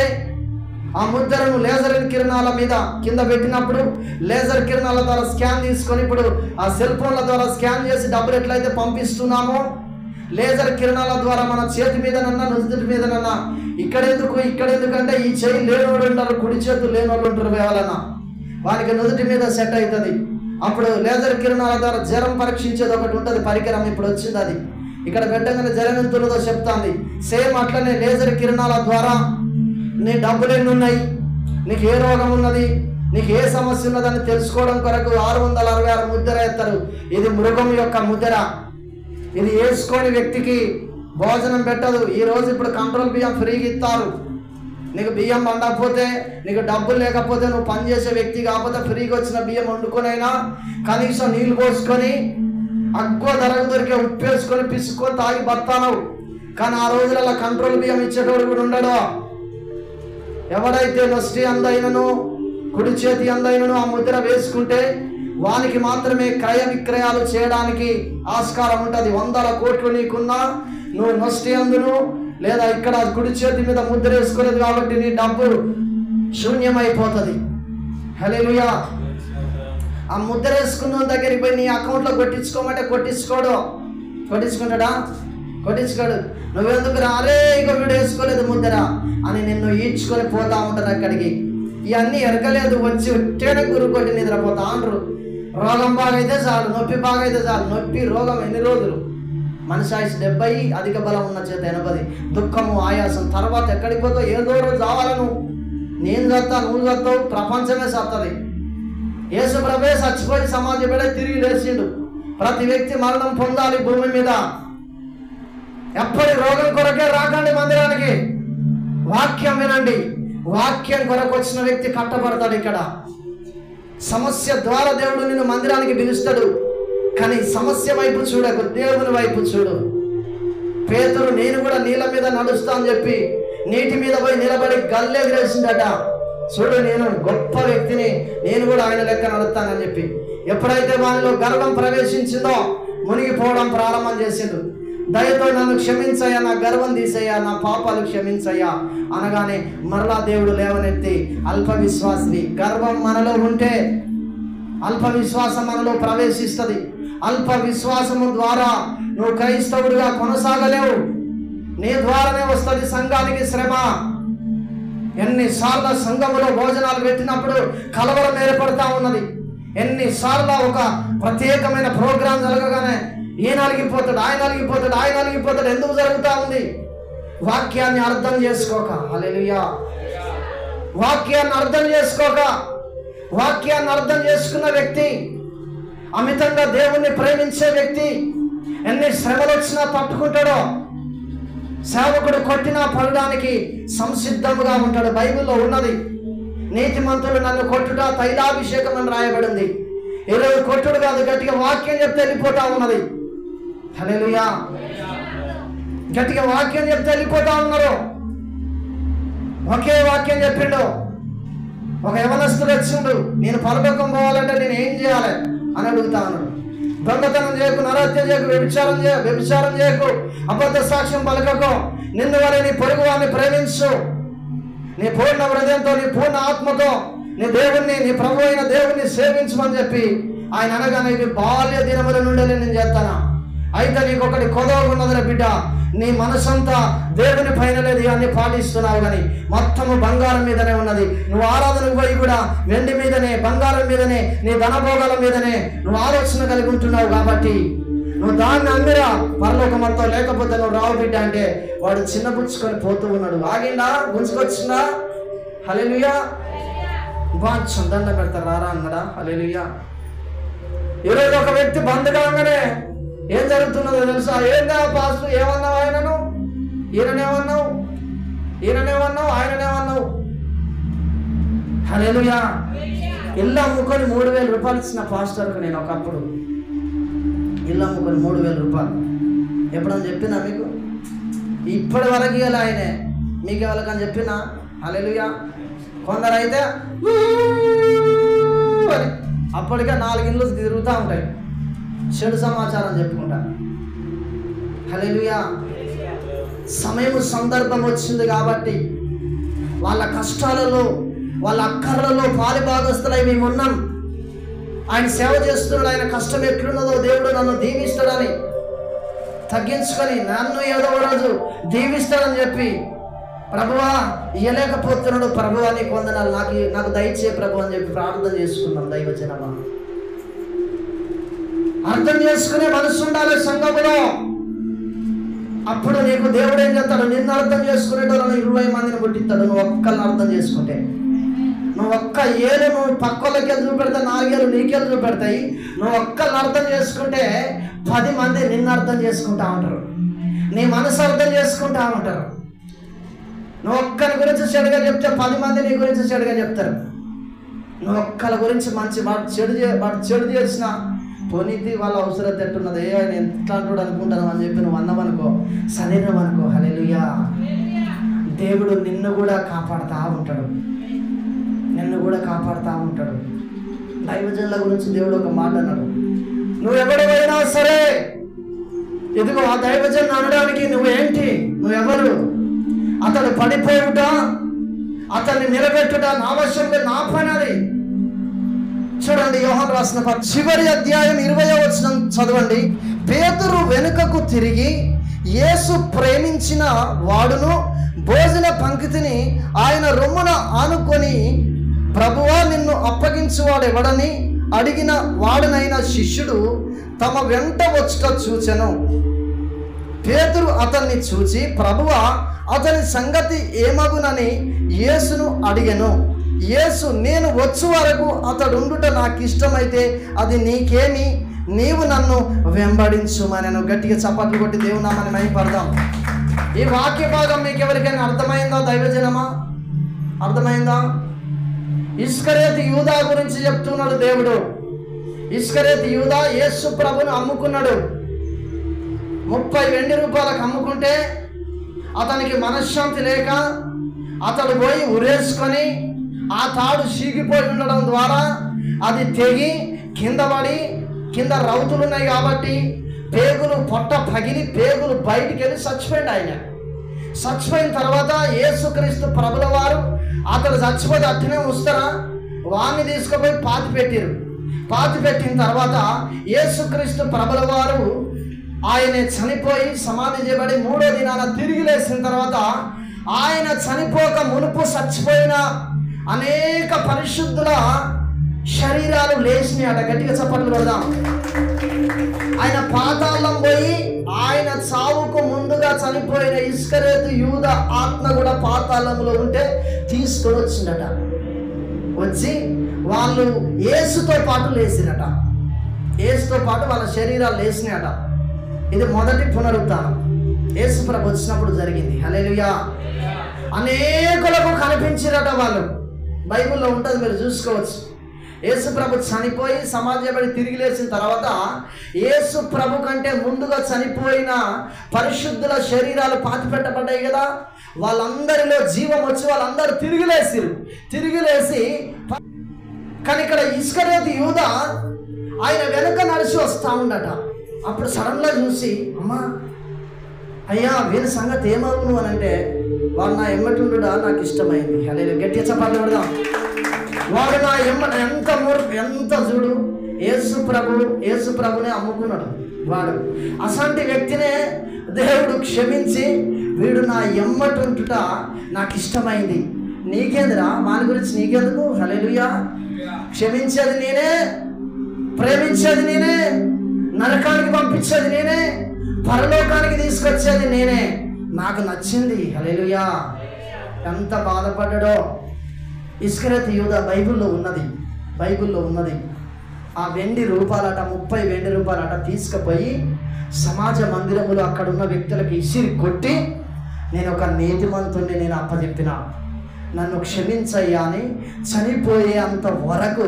ఆ ముద్రను లేజర్ కిరణాల మీద కింద పెట్టినప్పుడు లేజర్ కిరణాల ద్వారా స్కాన్ తీసుకొని, ఇప్పుడు ఆ సెల్ ఫోన్ల ద్వారా స్కాన్ చేసి డబ్బులు ఎట్లయితే పంపిస్తున్నామో లేజర్ కిరణాల ద్వారా మన చేతి మీదనన్నా నుదుటి మీదనన్నా ఇక్కడెందుకంటే ఈ చేయి లేనోళ్ళు ఉంటారు, కుడి చేతులు లేనోళ్ళు ఉంటారు. వేయాలన్నా వానికి నుదుటి మీద సెట్ అవుతుంది. అప్పుడు లేజర్ కిరణాల ద్వారా జ్వరం పరీక్షించేది ఒకటి ఉంటుంది, పరికరం ఇప్పుడు వచ్చింది. అది ఇక్కడ పెట్టగానే జ్వరం ఎంత ఉన్నదో చెప్తాంది. సేమ్ అట్లనే లేజర్ కిరణాల ద్వారా నీ డబ్బులు ఎన్ని ఉన్నాయి, నీకు ఏ రోగం ఉన్నది, నీకు ఏ సమస్య ఉన్నదని తెలుసుకోవడం కొరకు 666 ముద్ర ఎత్తారు. ఇది మృగం యొక్క ముద్ర. ఇది వేసుకొని వ్యక్తికి భోజనం పెట్టదు. ఈరోజు ఇప్పుడు కంట్రోల్ బియ్యం ఫ్రీగా ఇస్తారు. నీకు బియ్యం వండకపోతే, నీకు డబ్బులు లేకపోతే, నువ్వు పనిచేసే వ్యక్తి కాకపోతే ఫ్రీగా వచ్చిన బియ్యం వండుకొనైనా కనీసం నీళ్ళు పోసుకొని అక్కువ ధరకు దొరికే ఉప్పు వేసుకొని పిసుకొని తాగి బతానవు. కానీ ఆ రోజులలో కంట్రోల్ బియ్యం ఇచ్చేటోడు కూడా ఉండడు. ఎవడైతే నొస్టి అందైనను కుడి చేతి అందైనను ఆ ముద్ర వేసుకుంటే వానికి మాత్రమే క్రయ విక్రయాలు చేయడానికి ఆస్కారం ఉంటుంది. 100 కోట్లు నీకున్నా నువ్వు నొస్టి అందును లేదా ఇక్కడ కుడి చేతి మీద ముద్ర వేసుకోలేదు కాబట్టి నీ డబ్బు శూన్యమైపోతుంది. హల్లెలూయా. ఆ ముద్ర వేసుకున్న దగ్గరికి పోయి నీ అకౌంట్లో కొట్టించుకోమంటే కొట్టించుకుంటాడా? కొట్టించుకోడు. నువ్వెందుకు రారే ఇక వీడు వేసుకోలేదు ముద్ర అని నిన్ను ఈడ్చుకొని పోతా ఉంటారు అక్కడికి. ఇవన్నీ ఎరకలేదు, వచ్చి ఉట్టేనే గురుకొట్టి నిద్రపోతా అంటారు. రోగం బాగైతే చాలు, నొప్పి బాగైతే చాలు. నొప్పి రోగం ఎన్ని రోజులు? మనిషి ఆయుష్ 70, అధిక బలం ఉన్న చేత 80. దుఃఖము ఆయాసం తర్వాత ఎక్కడికి పోతావు? ఏదో రోజు రావాలను. నేను చస్తా, నువ్వు చస్తావు, ప్రపంచమే చస్తుంది. యేసు ప్రభువే చచ్చిపోయి సమాధి పడే తిరిగి లేచిండు. ప్రతి వ్యక్తి మరణం పొందాలి భూమి మీద. ఎప్పటి రోగం కొరకే రాకండి మందిరానికి. వాక్యం వినండి. వాక్యం కొరకు వచ్చిన వ్యక్తి కట్టబడతాడు. ఇక్కడ సమస్య ద్వారా దేవుడు నిన్ను మందిరానికి పిలుస్తాడు. కానీ సమస్య వైపు చూడకు, దేవుని వైపు చూడు. పేతురు నేను కూడా నీళ్ళ మీద నడుస్తా అని చెప్పి నీటి మీద పోయి నిలబడి గల్లెగిరేసిందట. చూడు నేను గొప్ప వ్యక్తిని, నేను కూడా ఆయన లెక్క నడుస్తానని చెప్పి ఎప్పుడైతే వానిలో గర్వం ప్రవేశించిందో మునిగిపోవడం ప్రారంభం చేసిండు. దయతో నన్ను క్షమించయ్యా, నా గర్వం తీసయ్యా, నా పాపాలు క్షమించయ్యా అనగానే మరలా దేవుడు లేవనెత్తి అల్ప విశ్వాసిని. గర్వం మనలో ఉంటే అల్ప విశ్వాసం మనలో ప్రవేశిస్తుంది. అల్ప విశ్వాసము ద్వారా నువ్వు క్రైస్తవుడిగా కొనసాగలేవు. నీ ద్వారానే వస్తుంది సంఘానికి శ్రమ. ఎన్నిసార్లు సంఘములో భోజనాలు పెట్టినప్పుడు కలవరం ఏర్పడతా ఉన్నది. ఎన్నిసార్లు ఒక ప్రత్యేకమైన ప్రోగ్రాం జరగగానే ఈయన అలిగిపోతాడు, ఆయన అలిగిపోతాడు. ఎందుకు జరుగుతూ ఉంది? వాక్యాన్ని అర్థం చేసుకోక. హల్లెలూయా. వాక్యాన్ని అర్థం చేసుకోక వాక్యాన్ని అర్థం చేసుకున్న వ్యక్తి, అమితంగా దేవుణ్ణి ప్రేమించే వ్యక్తి ఎన్ని శ్రమలు వచ్చినా తట్టుకుంటాడో, సేవకుడు కొట్టినా పడడానికి సంసిద్ధముగా ఉంటాడు. బైబిల్లో ఉన్నది, నీతిమంతులు నన్ను కొట్టుట తైలాభిషేకం అని రాయబడింది. ఈరోజు కొట్టుడు కాదు, గట్టిగా వాక్యం చెప్తే వెళ్ళిపోతా ఉన్నది. హల్లెలూయా. గట్టిగా వాక్యం చెప్తే వెళ్ళిపోతా ఉన్నారు. ఒకే వాక్యం చెప్పిండు. ఒక యవనస్తుడు వచ్చిండు, నేను పరలోకం పోవాలంటే నేను ఏం చేయాలి అని అడుగుతా ఉన్నాడు. దొంగతనం చేయకు, నరహత్య చేయకు, వ్యభిచారం చేయకు, అబద్ధ సాక్ష్యం పలకకు, నిన్ను వలె నీ పొరుగు వారిని ప్రేమించు, నీ పూర్ణ హృదయంతో, నీ పూర్ణ ఆత్మతో నీ దేవుణ్ణి, నీ ప్రభు అయిన దేవుణ్ణి సేవించమని చెప్పి ఆయన అనగానే, ఇవి బాల్య దినముల నుండి నేను చేస్తానా, అయితే నీకు ఒకటి కొదవకున్నదిరా బిడ్డ, నీ మనసంతా దేవుని పైన లేదు, అన్ని పాటిస్తున్నావు కానీ మొత్తము బంగారం మీదనే ఉన్నది. నువ్వు ఆరాధనకు పోయి కూడా వెండి మీదనే, బంగారం మీదనే, నీ ధనభోగాల మీదనే నువ్వు ఆలోచన కలిగి ఉంటున్నావు. కాబట్టి నువ్వు దాన్ని అమ్మిరా పరలోకం మొత్తం, లేకపోతే నువ్వు రావు బిడ్డ అంటే వాడు చిన్నపుచ్చుకొని పోతూ ఉన్నాడు. ఆగిందా, గుంజుకొచ్చిందా? హల్లెలూయా. బాగా దండం పెడతారు, రారా అన్నాడా? హల్లెలూయా. ఈరోజు ఒక వ్యక్తి బంద్ కాగానే ఏం జరుగుతున్నదో తెలుసా? ఏందా పాస్టర్, ఏమన్నావు ఆయనను? ఈయననేమన్నావు? ఆయననేమన్నావు? హల్లెలూయా. ఇల్లు అమ్ముకొని 3,000 రూపాయలు ఇచ్చిన పాస్టర్కు నేను ఒకప్పుడు. ఇల్లు అమ్ముకొని 3,000 రూపాయలు ఎప్పుడని చెప్పినా మీకు? ఇప్పటి వరకు ఇలా ఆయనే మీకు ఎవరికని చెప్పినా? హల్లెలూయా. కొందరైతే అని అప్పటికే 4 ఇళ్ళు తిరుగుతూ ఉంటాయి, చెడు సమాచారం చెప్పుకుంటా. హల్లెలూయా. సమయం సందర్భం వచ్చింది కాబట్టి వాళ్ళ కష్టాలలో, వాళ్ళ అక్కర్లలో పాలిభాగస్తులై మేము ఉన్నాం. ఆయన సేవ చేస్తున్నాడు, ఆయన కష్టం ఎట్లున్నదో దేవుడు నన్ను దీవిస్తాడని తగ్గించుకొని నన్ను ఏదో రోజు దీవిస్తాడని చెప్పి, ప్రభువా ఇయ్యలేకపోతున్నాడు, ప్రభువా నీకు వందనాలు, నాకు దయచే ప్రభు అని చెప్పి ప్రార్థన చేసుకున్నాం. దైవజనమా, అర్థం చేసుకునే మనసు ఉండాలి సంఘములో. అప్పుడు నీకు దేవుడు ఏం చేస్తాడు? నిన్ను అర్థం చేసుకునేటోళ్ళని 20 మందిని పుట్టిస్తాడు. నువ్వు ఒక్కళ్ళని అర్థం చేసుకుంటే, నువ్వు ఒక్క ఏళ్ళు నువ్వు పక్కలకి చూపెడితే 4 ఏళ్ళు నీకేళ్ళు చూపెడతాయి. నువ్వు ఒక్కళ్ళని అర్థం చేసుకుంటే 10 మంది నిన్ను అర్థం చేసుకుంటా ఉంటారు, నీ మనసు అర్థం చేసుకుంటా ఉంటారు. నువ్వు ఒక్కరి గురించి చెడుగా చెప్తే 10 మంది నీ గురించి చెడుగా చెప్తారు. నువ్వు ఒక్కరి గురించి మంచి వాడు చెడు చేసిన పోనీతి వాళ్ళ అవసరం ఎట్టున్నది, ఆయన ఎంత అంటాడు అనుకుంటాను అని చెప్పి నువ్వు అన్నావనుకో, శరీరం అనుకో. హల్లెలూయా. దేవుడు నిన్ను కూడా కాపాడుతూ ఉంటాడు, దైవజనుల గురించి దేవుడు ఒక మాట అన్నాడు, నువ్వు ఎవడైనా సరే ఇదిగో ఆ దైవజన్ అనడానికి నువ్వేంటి, నువ్వెవరు? అతడు పడిపోయుట, అతన్ని నిలబెట్టుట నా అవశ్యంగా నా పని. అది చూడండి, యోహాను రాసిన చివరి అధ్యాయం 20వ వచనం చదవండి. పేతురు వెనుకకు తిరిగి యేసు ప్రేమించిన వాడును భోజన పంక్తిని ఆయన రొమ్మున ఆనుకొని, ప్రభువా నిన్ను అప్పగించువాడెవడని అడిగిన వాడనైన శిష్యుడు తమ వెంట వచ్చుట చూచెను. పేతురు అతన్ని చూచి, ప్రభువా అతని సంగతి ఏమగునని యేసును అడిగెను. యేసు, నేను వచ్చు వరకు అతడుండుట నాకు ఇష్టమైతే అది నీకేమి, నీవు నన్ను వెంబడించుమనెను. గట్టిగా చప్పట్లు కొట్టి దేవుని నామాన్ని మహిమపడదాం. ఈ వాక్య భాగం మీకు ఎవరికైనా అర్థమైందా? దైవజనమా, అర్థమైందా? ఇస్కరియోతు యూదా గురించి చెప్తున్నాడు దేవుడు. ఇస్కరియోతు యూదా యేసు ప్రభుని అమ్ముకున్నాడు. 30 వెండి రూపాయలకు అమ్ముకుంటే అతనికి మనశ్శాంతి లేక అతడు పోయి ఉరేసుకొని ఆ తాడు చీకిపోయి ఉండడం ద్వారా అది తెగి కింద పడి, కింద రౌతులు ఉన్నాయి కాబట్టి పేగులు పొట్ట పగిలి పేగులు బయటికి వెళ్ళి చచ్చిపోయింది. ఆయన చచ్చిపోయిన తర్వాత యేసుక్రీస్తు ప్రభుల వారు అతడు చచ్చిపోతే అట్టనే వస్తారా, వాడిని తీసుకుపోయి పాతి పెట్టిన తర్వాత యేసుక్రీస్తు ప్రభుల వారు ఆయన చనిపోయి సమాధి చేయబడి 3వ దినాన తిరిగి లేచిన తర్వాత ఆయన చనిపోక మునుపు చచ్చిపోయిన అనేక పరిశుద్ధుల శరీరాలు లేచినాయట. గట్టిగా చప్పట్లు కొడదాం. ఆయన పాతాళం పోయి ఆయన చావుకు ముందుగా చనిపోయిన ఇస్కరియోతు యూదా ఆత్మ కూడా పాతాళంలో ఉంటే తీసుకొని వచ్చిందట. వచ్చి వాళ్ళు యేసుతో పాటు లేచినట, యేసుతో పాటు వాళ్ళ శరీరాలు లేచినాయట. ఇది మొదటి పునరుత్థానం యేసు ప్రభు వచ్చినప్పుడు జరిగింది. హల్లెలూయా. అనేకులకు కనిపించిరట వాళ్ళు. బైబిల్లో ఉంటుంది, మీరు చూసుకోవచ్చు. యేసు ప్రభు చనిపోయి సమాజపడి తిరిగి లేచిన తర్వాత యేసు ప్రభు కంటే ముందుగా చనిపోయిన పరిశుద్ధుల శరీరాలు పాతిపెట్టబడ్డాయి కదా, వాళ్ళందరిలో జీవం వచ్చి వాళ్ళందరూ తిరిగి లేచి కానీ ఇక్కడ ఇస్కరియోతు యూదా ఆయన వెనుక నడిచి వస్తూ ఉండట. అప్పుడు సడన్గా చూసి, అమ్మా అయ్యా వీరి సంగతి ఏమవును అని అంటే, వాడు నా ఎమ్మటుండుడా నాకు ఇష్టమైంది. హల్లెలూయా. గట్టిగా చప్పట్లు కొడదాం. వాడు నా ఎంత చూడు, యేసు ప్రభునే అమ్ముకున్నాడు వాడు. అసంటి వ్యక్తినే దేవుడు క్షమించి, వీడు నా ఎమ్మటుంటుట నాకు ఇష్టమైంది. నీకేందిరా వాని గురించి నీకెందుకు? హల్లెలూయా. క్షమించేది నేనే, ప్రేమించేది నేనే, నరకానికి పంపించేది నేనే, పరలోకానికి తీసుకొచ్చేది నేనే. నాకు నచ్చింది. హల్లెలూయా. ఎంత బాధపడ్డాడో. ఇస్కరియోతు యూదా బైబిల్లో ఉన్నది. ఆ వెండి రూపాలట, 30 వెండి రూపాలట తీసుకుపోయి సమాజ మందిరములో అక్కడ ఉన్న వ్యక్తులకు ఇసిరి కొట్టి, నేను ఒక నీతిమంతుణ్ణి నేను అప్పచెప్పిన, నన్ను క్షమించయ్యా అని చనిపోయే అంత వరకు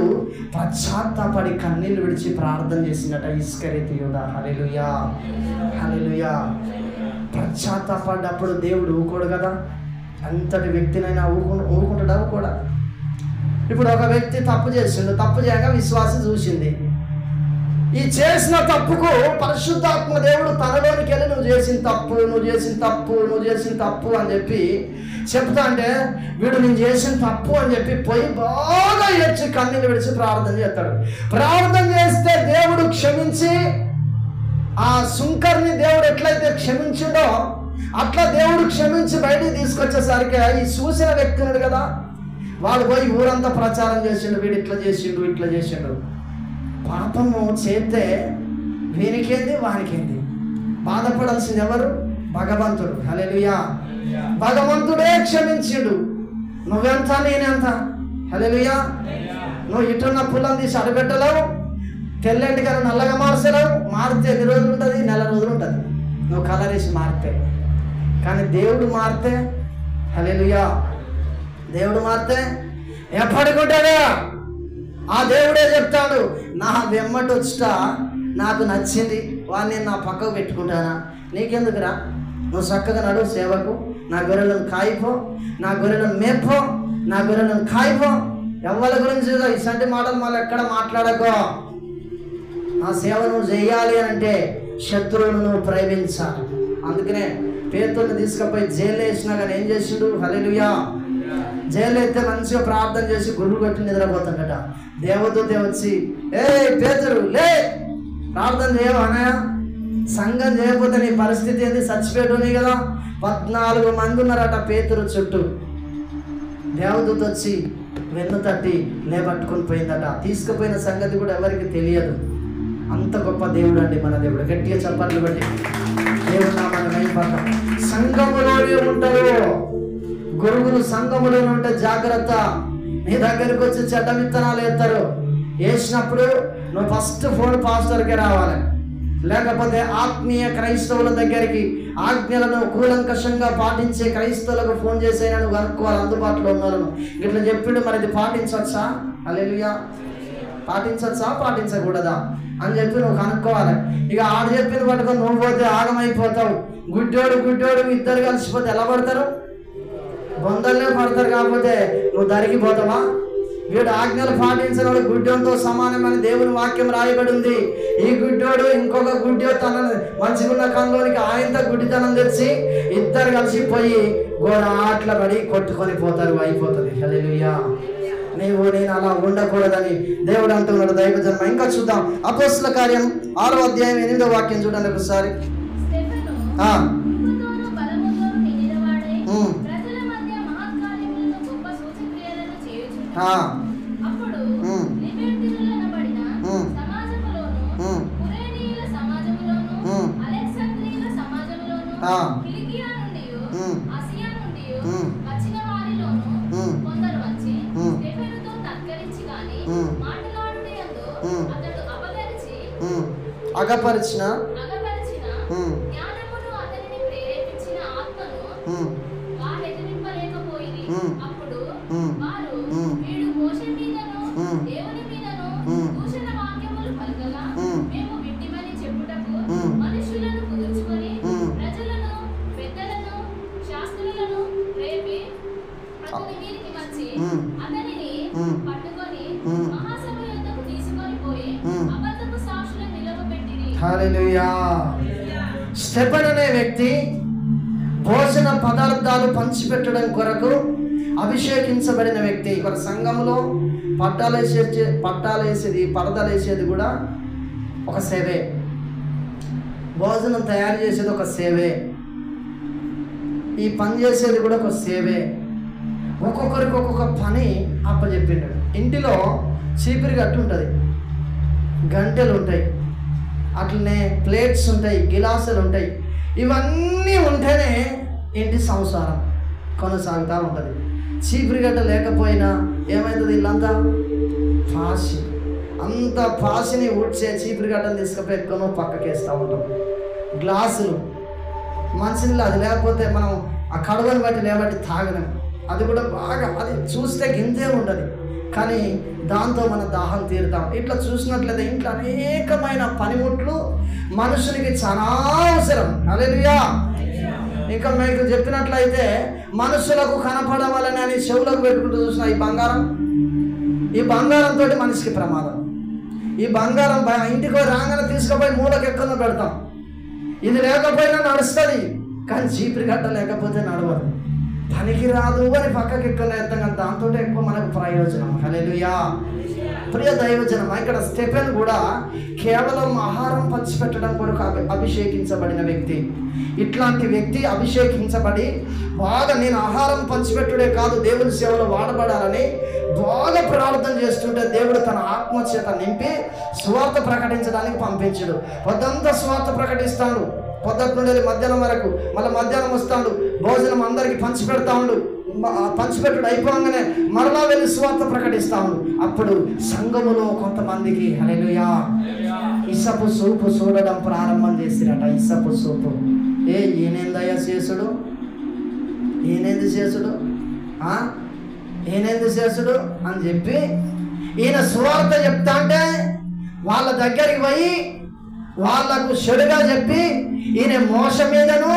పశ్చాత్తాపడి కన్నీళ్ళు విడిచి ప్రార్థన చేసినట ఇస్కరియోతు యూదా. హల్లెలూయా. హల్లెలూయా. పశ్చాత్తాపడ్డప్పుడు దేవుడు ఊకోడు కదా, అంతటి వ్యక్తినైనా ఊరుకుంటాడా? కూడా ఇప్పుడు ఒక వ్యక్తి తప్పు చేసిండు, తప్పు చేయగా విశ్వాసం చూసింది. ఈ చేసిన తప్పుకు పరిశుద్ధాత్మ దేవుడు తనలోనికి వెళ్ళి నువ్వు చేసిన తప్పు అని చెప్పి చెప్తా అంటే, వీడు నేను చేసిన తప్పు అని చెప్పి పోయి బాగా ఏడ్చి కన్నీళ్ళు విడిచి ప్రార్థన చేస్తాడు. ప్రార్థన చేస్తే దేవుడు క్షమించి, ఆ సుంకర్ని దేవుడు ఎట్లయితే క్షమించిండో అట్లా దేవుడు క్షమించి బయటికి తీసుకొచ్చేసరికి ఈ చూసిన వ్యక్తి ఉన్నాడు కదా, వాడు పోయి ఊరంతా ప్రచారం చేసిండు, వీడు ఇట్లా చేసిండు. పాపము చేస్తే వీనికేంది వానికేంది? బాధపడాల్సింది ఎవరు? భగవంతుడు. హల్లెలూయా. భగవంతుడే క్షమించిండు. నువ్వెంత నేనెంత? హల్లెలూయా. నువ్వు ఇటున్న పుల్లం తీసి అడబెట్టలేవు, తెల్లంటి కానీ నల్లగా మార్చలేవు. మారితే ఎన్ని రోజులు ఉంటుంది? 1 నెల రోజులు ఉంటుంది నువ్వు కలర్ వేసి మారితే. కానీ దేవుడు మారితే, హల్లెలూయా, దేవుడు మారితే ఎప్పటికుంటాడా? ఆ దేవుడే చెప్తాడు, నా వెమ్మటి వచ్చుట నాకు నచ్చింది, వాడిని నా పక్కకు పెట్టుకుంటానా? నీకెందుకురా? నువ్వు చక్కగా నడువు సేవకు, నా గొర్రెలను కాయిపో, నా గొర్రెలను మేపో, నా గొర్రెలను కాయిపో. ఎవరి గురించి ఇసంటి మాటలు మళ్ళీ ఎక్కడ మాట్లాడకో. నా సేవ నువ్వు చేయాలి అని అంటే శత్రువును నువ్వు ప్రేమించాలి. అందుకనే పేతురుని తీసుకుపోయి జైలు వేసినా కానీ ఏం చేసిండు? హల్లెలూయా. జైలు అయితే మంచిగా ప్రార్థన చేసి గురువు కట్టి నిద్రపోతాడట. దేవదూత వచ్చి, ఏ పేతురు లే, ప్రార్థన చేయవు అన్నయ్య, సంఘం చేయకపోతే నీ పరిస్థితి ఏంది? చచ్చిపోయేటోని కదా. 14 మంది ఉన్నారట పేతురు చుట్టూ. దేవదూత వచ్చి వెన్ను తట్టి లేపట్టుకొని పోయిందట. తీసుకుపోయిన సంగతి కూడా ఎవరికి తెలియదు. అంత గొప్ప దేవుడు అండి మన దేవుడు. గట్టిగా చప్పట్లు బట్టి దేవుడు నామాన్ని మహిమపడతాం. సంఘములోనే ఉంటారు గురువులు, సంఘములోనే ఉంటే జాగ్రత్త. నీ దగ్గరికి వచ్చి చెడ్డ విత్తనాలు వేస్తారు. వేసినప్పుడు నువ్వు ఫస్ట్ ఫోన్ పాస్టర్కే రావాలి, లేకపోతే ఆత్మీయ క్రైస్తవుల దగ్గరికి, ఆజ్ఞలను కూలంకషంగా పాటించే క్రైస్తవులకు ఫోన్ చేసైనా నువ్వు కనుక్కోవాలి అందుబాటులో ఉన్న వాళ్ళను. ఇట్లా చెప్పిండు, మరి ఇది పాటించవచ్చా? హల్లెలూయా. పాటించవచ్చా పాటించకూడదా అని చెప్పి నువ్వు కనుక్కోవాలి. ఇక ఆడు చెప్పింది పట్టుకొని నువ్వు పోతే ఆగమైపోతావు. గుడ్డోడు ఇద్దరు కలిసిపోతే ఎలా పడతారు? బొందల్లే పడతారు. కాకపోతే నువ్వు దరిగిపోతావా? వీడు ఆజ్ఞలు పాటించినవాడు గుడ్డంతో సమానమని దేవుని వాక్యం రాయబడి ఉంది. ఈ గుడ్డోడు ఇంకొక గుడ్డో తన మంచిగున్న కన్నులోనికి ఆయనతో గుడ్డితనం తెచ్చి ఇద్దరు కలిసిపోయి గోడ ఆటల పడి కొట్టుకొని పోతారు, అయిపోతుంది. హల్లెలూయా. నేను అలా ఉండకూడదని దేవుడు అంటున్నాడు. దైవజన్మ. ఇంకా చూద్దాం, అపోస్తల కార్యం 6వ అధ్యాయం 8వ వాక్యం చూడండి ఒకసారి. అగపరిచిన జ్ఞానమును అతనిని ప్రేరేపించిన ఆత్మను వారు ఎదిరింపలేకపోయింది. అప్పుడు వారు వీడు మోషే మీదను దేవుని మీదను దూషణ వాక్యములు పలకగా మేము వింటిమని చెప్పుటకు మనుషులను కుదుర్చుకొని ప్రజలను పెద్దలను శాస్త్రులను రేపి అతని మీదికి వచ్చి అతనిని పట్టుకొని మహాసభ యొద్దకు తీసుకొని పోయి అబద్ధపు సాక్షులను నిలవబెట్టిరి. హల్లెలూయా. స్టెఫెను అనే వ్యక్తి భోజన పదార్థాలు పంచిపెట్టడం కొరకు అభిషేకించబడిన వ్యక్తి. ఇక్కడ సంఘంలో పట్టాలేసేది పరదలేసేది కూడా ఒక సేవే, భోజనం తయారు చేసేది ఒక సేవే, ఈ పని చేసేది కూడా ఒక సేవే. ఒక్కొక్కరికి ఒక్కొక్క పని అప్పచెప్పిండు. ఇంటిలో చీపిరి గట్టు ఉంటుంది, గంటెలు ఉంటాయి, అట్లనే ప్లేట్స్ ఉంటాయి, గిలాసులు ఉంటాయి. ఇవన్నీ ఉంటేనే ఇంటి సంసారం కొనసాగుతూ ఉంటుంది. చీపురిగడ్డ లేకపోయినా ఏమవుతుంది? ఇల్లంతా పాసి, అంత పాసిని ఊడ్చే చీపురిగడ్డను తీసుకుపెట్టుకొని పక్కకేస్తూ ఉంటాం. గ్లాసులు, మంచినీళ్ళు అది లేకపోతే మనం ఆ కడుగుని బట్టి లేబట్టి తాగలేం. అది కూడా బాగా, అది చూస్తే గింతే ఉండదు, కానీ దాంతో మన దాహం తీరుతాం. ఇట్లా చూసినట్లయితే ఇంట్లో అనేకమైన పనిముట్లు మనుషునికి చాలా అవసరం. హల్లెలూయా. ఇంకా మీకు చెప్పినట్లయితే మనుషులకు కనపడవాలని అని చెవులకు పెట్టుకుంటూ చూసిన ఈ బంగారంతో మనిషికి ప్రమాదం. ఈ బంగారం ఇంటికి రాగానే తీసుకుపోయి మూలకి ఎక్కడో పెడతాం. ఇది లేకపోయినా నడుస్తుంది, కానీ చీపురి గడ్డ లేకపోతే నడవదు, పనికి రాదు అని పక్కకి ఎక్కువ వేస్తాం. కానీ దాంతో ఎక్కువ మనకు ప్రయోజనం. హల్లెలూయా. ప్రియ దైవజనం, ఇక్కడ స్టెఫెన్ కూడా కేవలం ఆహారం పంచిపెట్టడం కొరకు అభిషేకించబడిన వ్యక్తి. ఇట్లాంటి వ్యక్తి అభిషేకించబడి బాగా నేను ఆహారం పంచిపెట్టుడే కాదు దేవుని సేవలో వాడబడాలని బాగా ప్రార్థన చేస్తుంటే దేవుడు తన ఆత్మచేత నింపి సువార్త ప్రకటించడానికి పంపించాడు. పొద్దంతా సువార్త ప్రకటిస్తాడు, పొద్దుట నుండి మధ్యాహ్నం వరకు, మళ్ళీ మధ్యాహ్నం వస్తాడు, భోజనం అందరికి పంచిపెడతా ఉండు. పంచిపెట్టుడు అయిపోగానే మరలా వెళ్ళి సువార్త ప్రకటిస్తా ఉండు. అప్పుడు సంఘములో కొంతమందికి హల్లెలూయా ఇసపు సూపు చూడడం ప్రారంభం చేసిరట. ఇసపు సూపు, ఈయనేందయ్యా చేసుడు, ఈయనేంది చేసుడు, ఈయనేంది చేసుడు అని చెప్పి ఈయన సువార్త చెప్తా అంటే వాళ్ళ దగ్గరికి పోయి వాళ్ళకు చెడుగా చెప్పి ఈయన మోస మీదను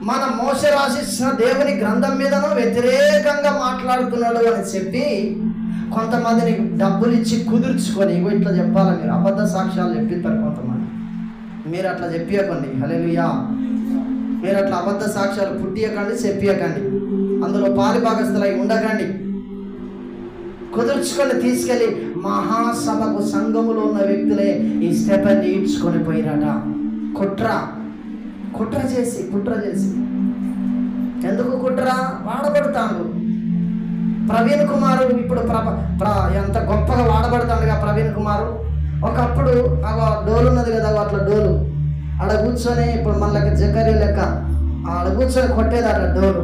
మన మోసే రాసిస్తున్న దేవుని గ్రంథం మీదను వ్యతిరేకంగా మాట్లాడుతున్నాడు అని చెప్పి కొంతమందిని డబ్బులు ఇచ్చి కుదుర్చుకొని ఇట్లా చెప్పాలి, మీరు అబద్ధ సాక్ష్యాలు చెప్పిస్తారు కొంతమంది. మీరు అట్లా చెప్పియకండి. హల్లెలూయా. మీరు అట్లా అబద్ధ సాక్ష్యాలు పుట్టియకండి, చెప్పియకండి, అందులో పాలిభాగస్తులై ఉండకండి. కుదుర్చుకొని తీసుకెళ్ళి మహాసభకు సంఘములో ఉన్న వ్యక్తులే ఈ స్టెఫెన్ని ఈడ్చుకొని పోయిరట. కుట్ర చేసి ఎందుకు కుట్ర? వాడబడతాడు ప్రవీణ్ కుమారు. ఇప్పుడు ఎంత గొప్పగా వాడబడతాడుగా ప్రవీణ్ కుమారు. ఒకప్పుడు డోలు ఉన్నది కదా, అట్లా డోలు ఆడ కూర్చొని, ఇప్పుడు మళ్ళీ జకరీ లెక్క ఆడ కూర్చొని కొట్టేదట డోలు.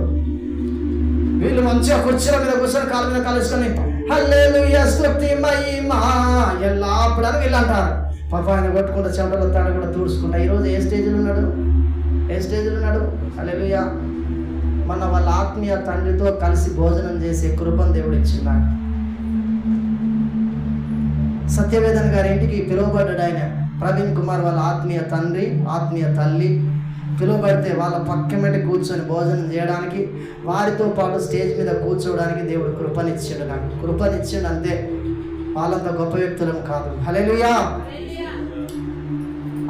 వీళ్ళు మంచిగా కుర్చీల మీద కూర్చొని కాళ్ళ మీద కలుసుకొని హల్లెలూయా స్తుతి మహిమా ఎల్లప్పుడు అని వీళ్ళు అంటారు. పాప ఆయన కొట్టుకుంటా చెమటలు తాడు కూడా తూడుచుకుంటా. ఈరోజు ఏ స్టేజ్లో ఉన్నాడు? హల్లెలూయా. మన వాళ్ళ ఆత్మీయ తండ్రితో కలిసి భోజనం చేసే కృపను దేవుడు ఇచ్చిన్నాడు. సత్యవేదన్ గారి ఇంటికి పిలువబడ్డాడు ఆయన. ప్రవీణ్ కుమార్ వాళ్ళ ఆత్మీయ తండ్రి, ఆత్మీయ తల్లి పిలువబడితే వాళ్ళ పక్కమెట్టి కూర్చొని భోజనం చేయడానికి, వారితో పాటు స్టేజ్ మీద కూర్చోవడానికి దేవుడు కృపనిచ్చాడు. నాకు కృపనిచ్చాడు అంతే, వాళ్ళంత గొప్ప వ్యక్తులం కాదు. హల్లెలూయా.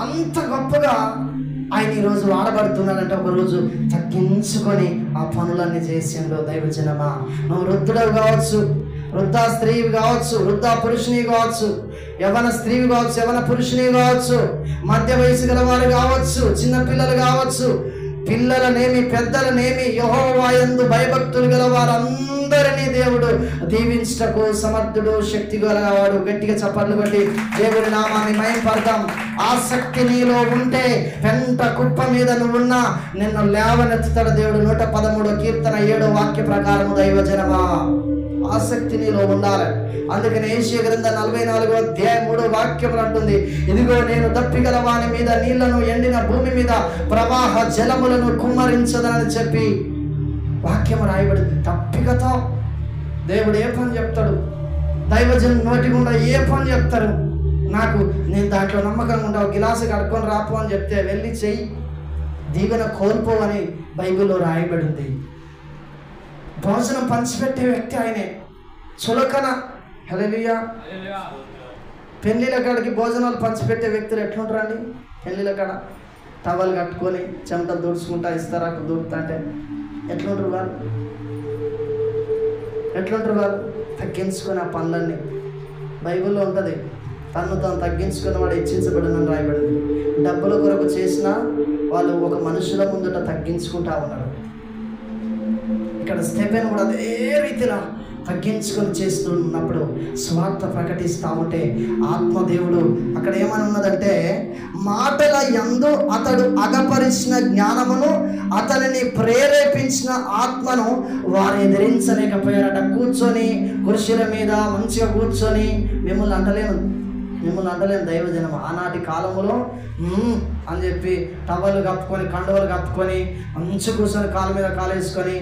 అంత గొప్పగా ఆయన ఈరోజు వాడబడుతున్నాడంటే ఒకరోజు తగ్గించుకొని ఆ పనులన్నీ చేసిండు. దైవజనమా, నువ్వు వృద్ధుడవు కావచ్చు, వృద్ధా స్త్రీవి కావచ్చు, వృద్ధా పురుషుని కావచ్చు, యవన స్త్రీవి కావచ్చు, యవన పురుషుని కావచ్చు, మధ్య వయసు గలవారు కావచ్చు, చిన్నపిల్లలు కావచ్చు, పిల్లలనేమి పెద్దలనేమి యెహోవా యందు భయభక్తులు గల వారందరినీ దేవుడు దీవించుటకు సమర్థుడు, శక్తి గలవాడు. గట్టిగా చప్పట్లు కొట్టి దేవుడి నామాన్ని మహిమపడతాం. ఆసక్తి నీలో ఉంటే పెంట కుప్ప మీద నువ్వున్నా నిన్ను లేవనెత్తుతాడు దేవుడు. 113 కీర్తన 7 వాక్య ప్రకారము దైవజనమా ఆసక్తి నీలో ఉండాలి. అందుకని యెషయా గ్రంథం 44వ అధ్యాయం 3వ వాక్యం అంటుంది, ఇదిగో నేను దప్పిగల వాని మీద నీళ్లను, ఎండిన భూమి మీద ప్రవాహ జలములను కుమ్మరించదని చెప్పి వాక్యం రాయబడింది. దప్పికతో దేవుడు ఏ పని చెప్తాడు? దైవజనం నోటి గుండా ఏ పని చెప్తారు? నేను దాంట్లో నమ్మకంగా ఉంటావు, గిలాసు కడుక్కొని రాపు అని చెప్తే వెళ్ళి చెయ్యి, దీవెన కోల్పోవని బైబిల్లో రాయబడింది. భోజనం పంచిపెట్టే వ్యక్తి ఆయనే, చులకన. హల్లెలూయా. పెళ్ళిళ్ళ కాడికి భోజనాలు పంచిపెట్టే వ్యక్తులు ఎట్లుంటారండి? పెళ్ళిళ్ళ కాడ టవల్ కట్టుకొని చెమట దూడ్చుకుంటా ఇస్తారాకు దూడుతా అంటే ఎట్లుంటారు వాళ్ళు? తగ్గించుకొని ఆ పనులన్నీ బైబిల్లో ఉంటుంది. తను తగ్గించుకుని వాడు హెచ్చించబడినని రాయబడింది. డబ్బుల కొరకు చేసినా వాళ్ళు ఒక మనుషుల ముందుట తగ్గించుకుంటా ఉన్నారు. ఇక్కడ స్టెఫెన్ కూడా అదే రీతిలో తగ్గించుకొని చేస్తున్నప్పుడు స్వార్థ ప్రకటిస్తూ ఉంటే ఆత్మదేవుడు అక్కడ ఏమని ఉన్నదంటే, మాటల యందు అతడు అగపరిచిన జ్ఞానమును, అతనిని ప్రేరేపించిన ఆత్మను వారు ఎదిరించలేకపోయారట. కూర్చొని కుర్చీల మీద మంచిగా కూర్చొని మిమ్మల్ని అంటలేను దైవజనం. ఆనాటి కాలంలో అని చెప్పి టవలు కప్పుకొని కండువలు కప్పుకొని మంచి కూర్చొని కాళ్ళ మీద కాలేసుకొని,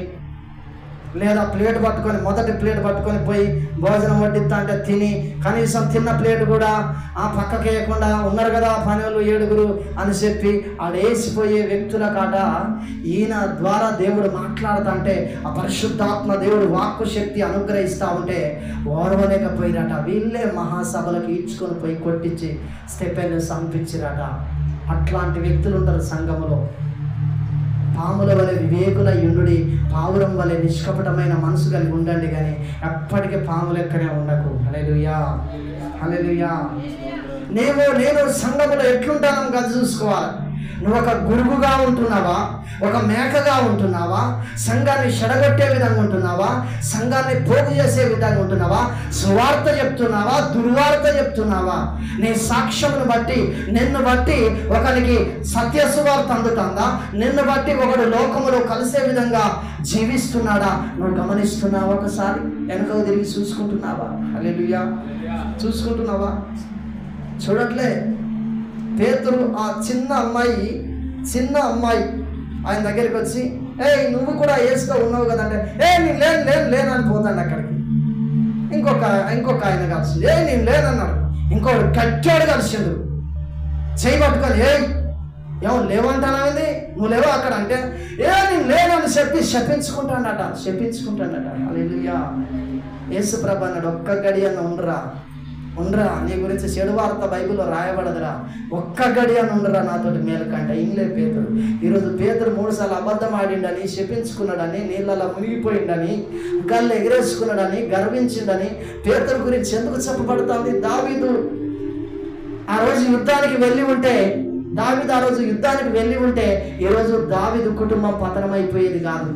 లేదా ప్లేట్ పట్టుకొని మొదటి ప్లేట్ పట్టుకొని పోయి భోజనం వడ్డిస్తా అంటే తిని కనీసం తిన్న ప్లేట్ కూడా ఆ పక్కకి వేయకుండా ఉన్నారు కదా పని వాళ్ళు 7 అని చెప్పి ఆడేసిపోయే వ్యక్తుల కాట ఈయన ద్వారా దేవుడు మాట్లాడుతూ ఉంటే, ఆ పరిశుద్ధాత్మ దేవుడు వాక్కు శక్తి అనుగ్రహిస్తూ ఉంటే ఓర్వలేకపోయిరట. వీళ్ళే మహాసభలకు ఈడ్చుకొని పోయి కొట్టించి స్టెఫెన్ను చంపించిరట. అట్లాంటి వ్యక్తులు ఉంటారు సంఘములో. పాముల వలె వివేకుల యుండుడి, పావురం వలె నిష్కపటమైన మనసు కలిగి ఉండండి, కానీ ఎప్పటికీ పాము లెక్కనే ఉండకు. హల్లెలూయా, హల్లెలూయా. నేను సంఘములో ఎట్లుంటానో గది చూసుకోవాలి. నువ్వు ఒక గురుగుగా ఉంటున్నావా? ఒక మేకగా ఉంటున్నావా? సంఘాన్ని చెడగొట్టే విధంగా ఉంటున్నావా? సంఘాన్ని పోగు చేసే విధంగా ఉంటున్నావా? సువార్త చెప్తున్నావా? దుర్వార్త చెప్తున్నావా? నీ సాక్ష్యమును బట్టి, నిన్ను బట్టి ఒకరికి సత్య సువార్త అందుతుందా? నిన్ను బట్టి ఒకడు లోకములో కలిసే విధంగా జీవిస్తున్నాడా? నువ్వు గమనిస్తున్నావా? ఒకసారి వెనక తిరిగి చూసుకుంటున్నావా? హల్లెలూయా. చూసుకుంటున్నావా? చూడట్లే. పేతురు ఆ చిన్న అమ్మాయి ఆయన దగ్గరికి వచ్చి, నువ్వు కూడా ఏసులో ఉన్నావు కదంటే, నేను లేను అని పోతాడు అక్కడికి. ఇంకొక ఆయన కలిసి, నేను లేనన్నాడు. ఇంకొకడు కట్టాడు కలిసిండు, చేయి పట్టుకొని, ఏమో లేవంటానది, నువ్వు లేవు అక్కడ అంటే, నేను లేనని చెప్పి శపించుకుంటాడట. హల్లెలూయా. యేసు ప్రభు అన్నాడు, ఒక్క గడి అన్న ఉండరా, నీ గురించి చెడు వార్త బైబిల్లో రాయబడదురా, ఒక్క గడి అని ఉండరా నాతోటి మేలుకంట. ఇంగ్లే పేతురు. ఈరోజు పేతురు 3 సార్లు అబద్ధం ఆడిండని, శపించుకున్నాడని, నీళ్ళలో మునిగిపోయిండని, గల్లు ఎగిరేసుకున్నాడని, గర్వించిండని పేతురు గురించి ఎందుకు చెప్పబడుతుంది? దావీదు ఆ రోజు యుద్ధానికి వెళ్ళి ఉంటే ఈరోజు దావీదు కుటుంబం పతనమైపోయేది కాదు.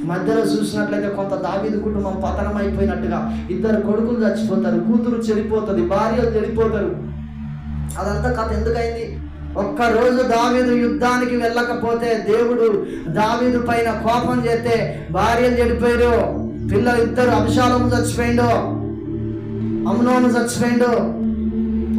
మధ్యలో చూసినట్లయితే కొంత దావీదు కుటుంబం పతనం అయిపోయినట్టుగా, 2 కొడుకులు చచ్చిపోతారు, కూతురు చెడిపోతుంది, భార్యలు చెడిపోతారు. అదంతా కథ ఎందుకైంది? ఒక్కరోజు దావీదు యుద్ధానికి వెళ్ళకపోతే దేవుడు దావీదు పైన కోపం చేస్తే భార్యలు చెడిపోయారు, పిల్లలు 2 అబ్షాలోము చచ్చిపోయిండు, అమ్నోను చచ్చిపోయిండు.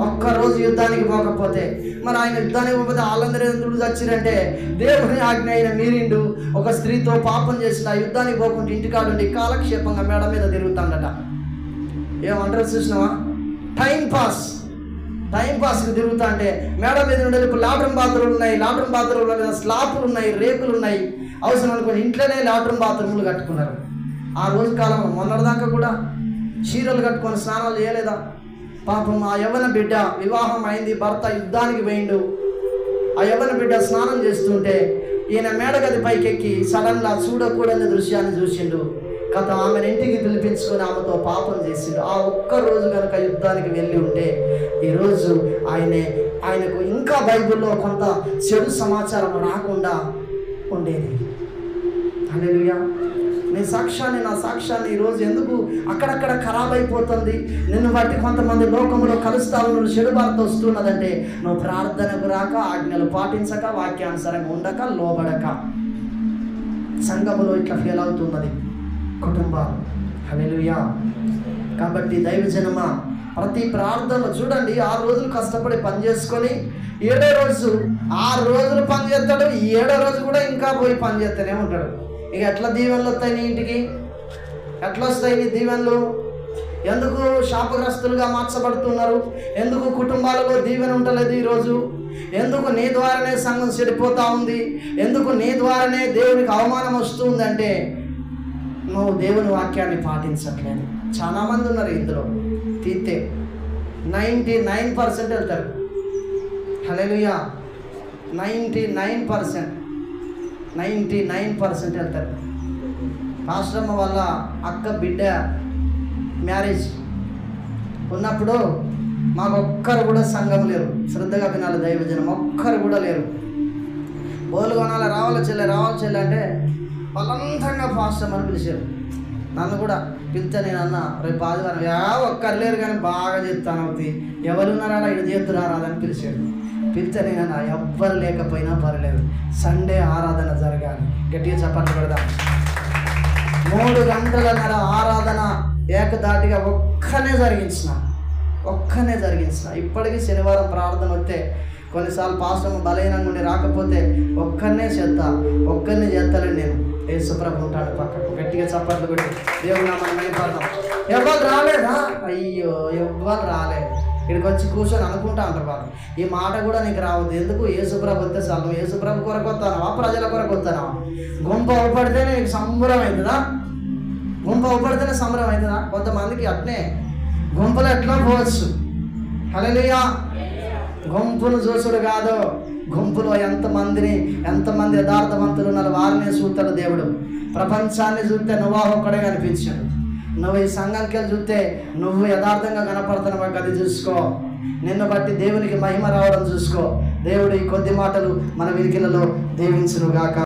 ఒక్కరోజు యుద్ధానికి పోకపోతే, మరి ఆయన యుద్ధానికి పోతే వాళ్ళందరూ ఎందుకు చచ్చిరంటే, దేవుని ఆజ్ఞ అయిన మీరిండు ఒక స్త్రీతో పాపం చేసిన యుద్ధానికి పోకుండా ఇంటికాడుండి కాలక్షేపంగా మేడ మీద తిరుగుతాడట. ఏమంటారు చూసినావా? టైం పాస్కి తిరుగుతా అంటే మేడ మీద ఉండే లాట్రిన్ బాత్రూమ్లు ఉన్నాయి, లాట్రిన్ బాత్రూమ్ల మీద స్లాపులు ఉన్నాయి, రేకులు ఉన్నాయి. అవసరం అనుకోని ఇంట్లోనే లాట్రిన్ బాత్రూమ్లు కట్టుకున్నారు. ఆ రోజు కాలం మొన్నటిదాకా కూడా చీరలు కట్టుకొని స్నానాలు చేయలేదా? పాపం ఆ యవ్వన బిడ్డ వివాహం అయింది, భర్త యుద్ధానికి పోయిండు. ఆ యవ్వన బిడ్డ స్నానం చేస్తుంటే ఈయన మేడగది పైకెక్కి సడన్గా చూడకూడని దృశ్యాన్ని చూసిండు. కథ ఆమెను ఇంటికి పిలిపించుకొని ఆమెతో పాపం చేసిండు. ఆ ఒక్కరోజు కనుక యుద్ధానికి వెళ్ళి ఉంటే ఈరోజు ఆయనకు ఇంకా బైబిల్లో కొంత చెడు సమాచారం రాకుండా ఉండేది. హల్లెలూయా. నా సాక్ష్యాన్ని ఈరోజు ఎందుకు అక్కడక్కడ ఖరాబ్ అయిపోతుంది? నిన్ను బట్టి కొంతమంది లోకంలో కలుస్తావు, నువ్వు చెడు వార్త వస్తున్నదంటే నువ్వు ప్రార్థనకు రాక, ఆజ్ఞలు పాటించక, వాక్యానుసారంగా ఉండక, లోబడక సంఘములో ఇట్లా ఫెయిల్ అవుతున్నది కుటుంబాలు. హల్లెలూయా. కాబట్టి దైవజనమా, ప్రతి ప్రార్థనలో చూడండి, 6 రోజులు కష్టపడి పని చేసుకొని 7వ రోజు 6 రోజులు పని చేస్తాడు, 7వ రోజు కూడా ఇంకా పోయి పని చేస్తూనే ఉంటాడు. ఇక ఎట్లా దీవెనలు వస్తాయి నీ ఇంటికి? ఎట్లా వస్తాయి నీ దీవెనలు? ఎందుకు శాపగ్రస్తులుగా మార్చబడుతున్నారు? ఎందుకు కుటుంబాలలో దీవెన ఉండలేదు ఈరోజు? ఎందుకు నీ ద్వారానే సంఘం చెడిపోతూ ఉంది? ఎందుకు నీ ద్వారానే దేవునికి అవమానం వస్తుందంటే నువ్వు దేవుని వాక్యాన్ని పాటించట్లేదు. చాలామంది ఉన్నారు ఇందులో. తీస్తే 99% వెళ్తారు. హల్లెలూయా. 99% వెళ్తారు. పాస్టమ్మ వాళ్ళ అక్క బిడ్డ మ్యారేజ్ ఉన్నప్పుడు మాకు ఒక్కరు కూడా సంఘం లేరు. శ్రద్ధగా వినాలి దైవజనం, ఒక్కరు కూడా లేరు. బోలు కొనాలి, రావాలి చెల్లె అంటే బలవంతంగా పాస్టమ్ అని పిలిచారు. నన్ను కూడా పిలిస్తే నేను అన్న, రేపు ఆదివారం ఒక్కరు లేరు కానీ బాగా చెప్తాను అవుతాయి, ఎవరున్నారా ఇటు చేస్తురారా అని పిలిచాడు. పిలిస్తే నేనన్నా ఎవ్వరు లేకపోయినా పర్లేదు, సండే ఆరాధన జరగాలి. గట్టిగా చప్పట్లు పెడదాం. 3 గంటలన్నర ఆరాధన ఏకదాటిగా ఒక్కనే జరిగించిన. ఇప్పటికీ శనివారం ప్రార్థన వస్తే కొన్నిసార్లు పాస్టర్ బలహీనంగా ఉండి రాకపోతే ఒక్కనే చేస్తానండి నేను. యేసుప్రభు ఉంటాడు పక్కకు. గట్టిగా చప్పట్లు కొట్టి దేవుడు నామమున మహిమపడదాం. ఎవరు రాలేదా? అయ్యో ఎవ్వరు రాలేదు. ఇక్కడికి వచ్చి కూర్చొని అనుకుంటా ఉంటారు వాళ్ళు, ఈ మాట కూడా నీకు రావద్దు. ఎందుకు? యేసుప్రభు వస్తే చాలు. నువ్వు యేసుప్రభు కొరకు వస్తానవా, ప్రజల కొరకు వస్తానవా? గుంపు అవపడితేనే నీకు సంబరం అవుతుందా? కొంతమందికి అట్నే గుంపులు ఎట్లా పోవచ్చు. హల్లెలూయా. గుంపును చూసుడు కాదు, గుంపులో ఎంతమంది యథార్థవంతులు ఉన్నారు వారిని చూస్తాడు దేవుడు. ప్రపంచాన్ని చూస్తే నువ్వు ఒక్కడే కనిపించాడు. నువ్వు ఈ సంఘంకి చూస్తే నువ్వు యథార్థంగా కనపడుతున్నావు, అది చూసుకో. నిన్ను బట్టి దేవునికి మహిమ రావడం చూసుకో. దేవుడు ఈ కొద్ది మాటలు మన వినికిలలో దీవించును గాక.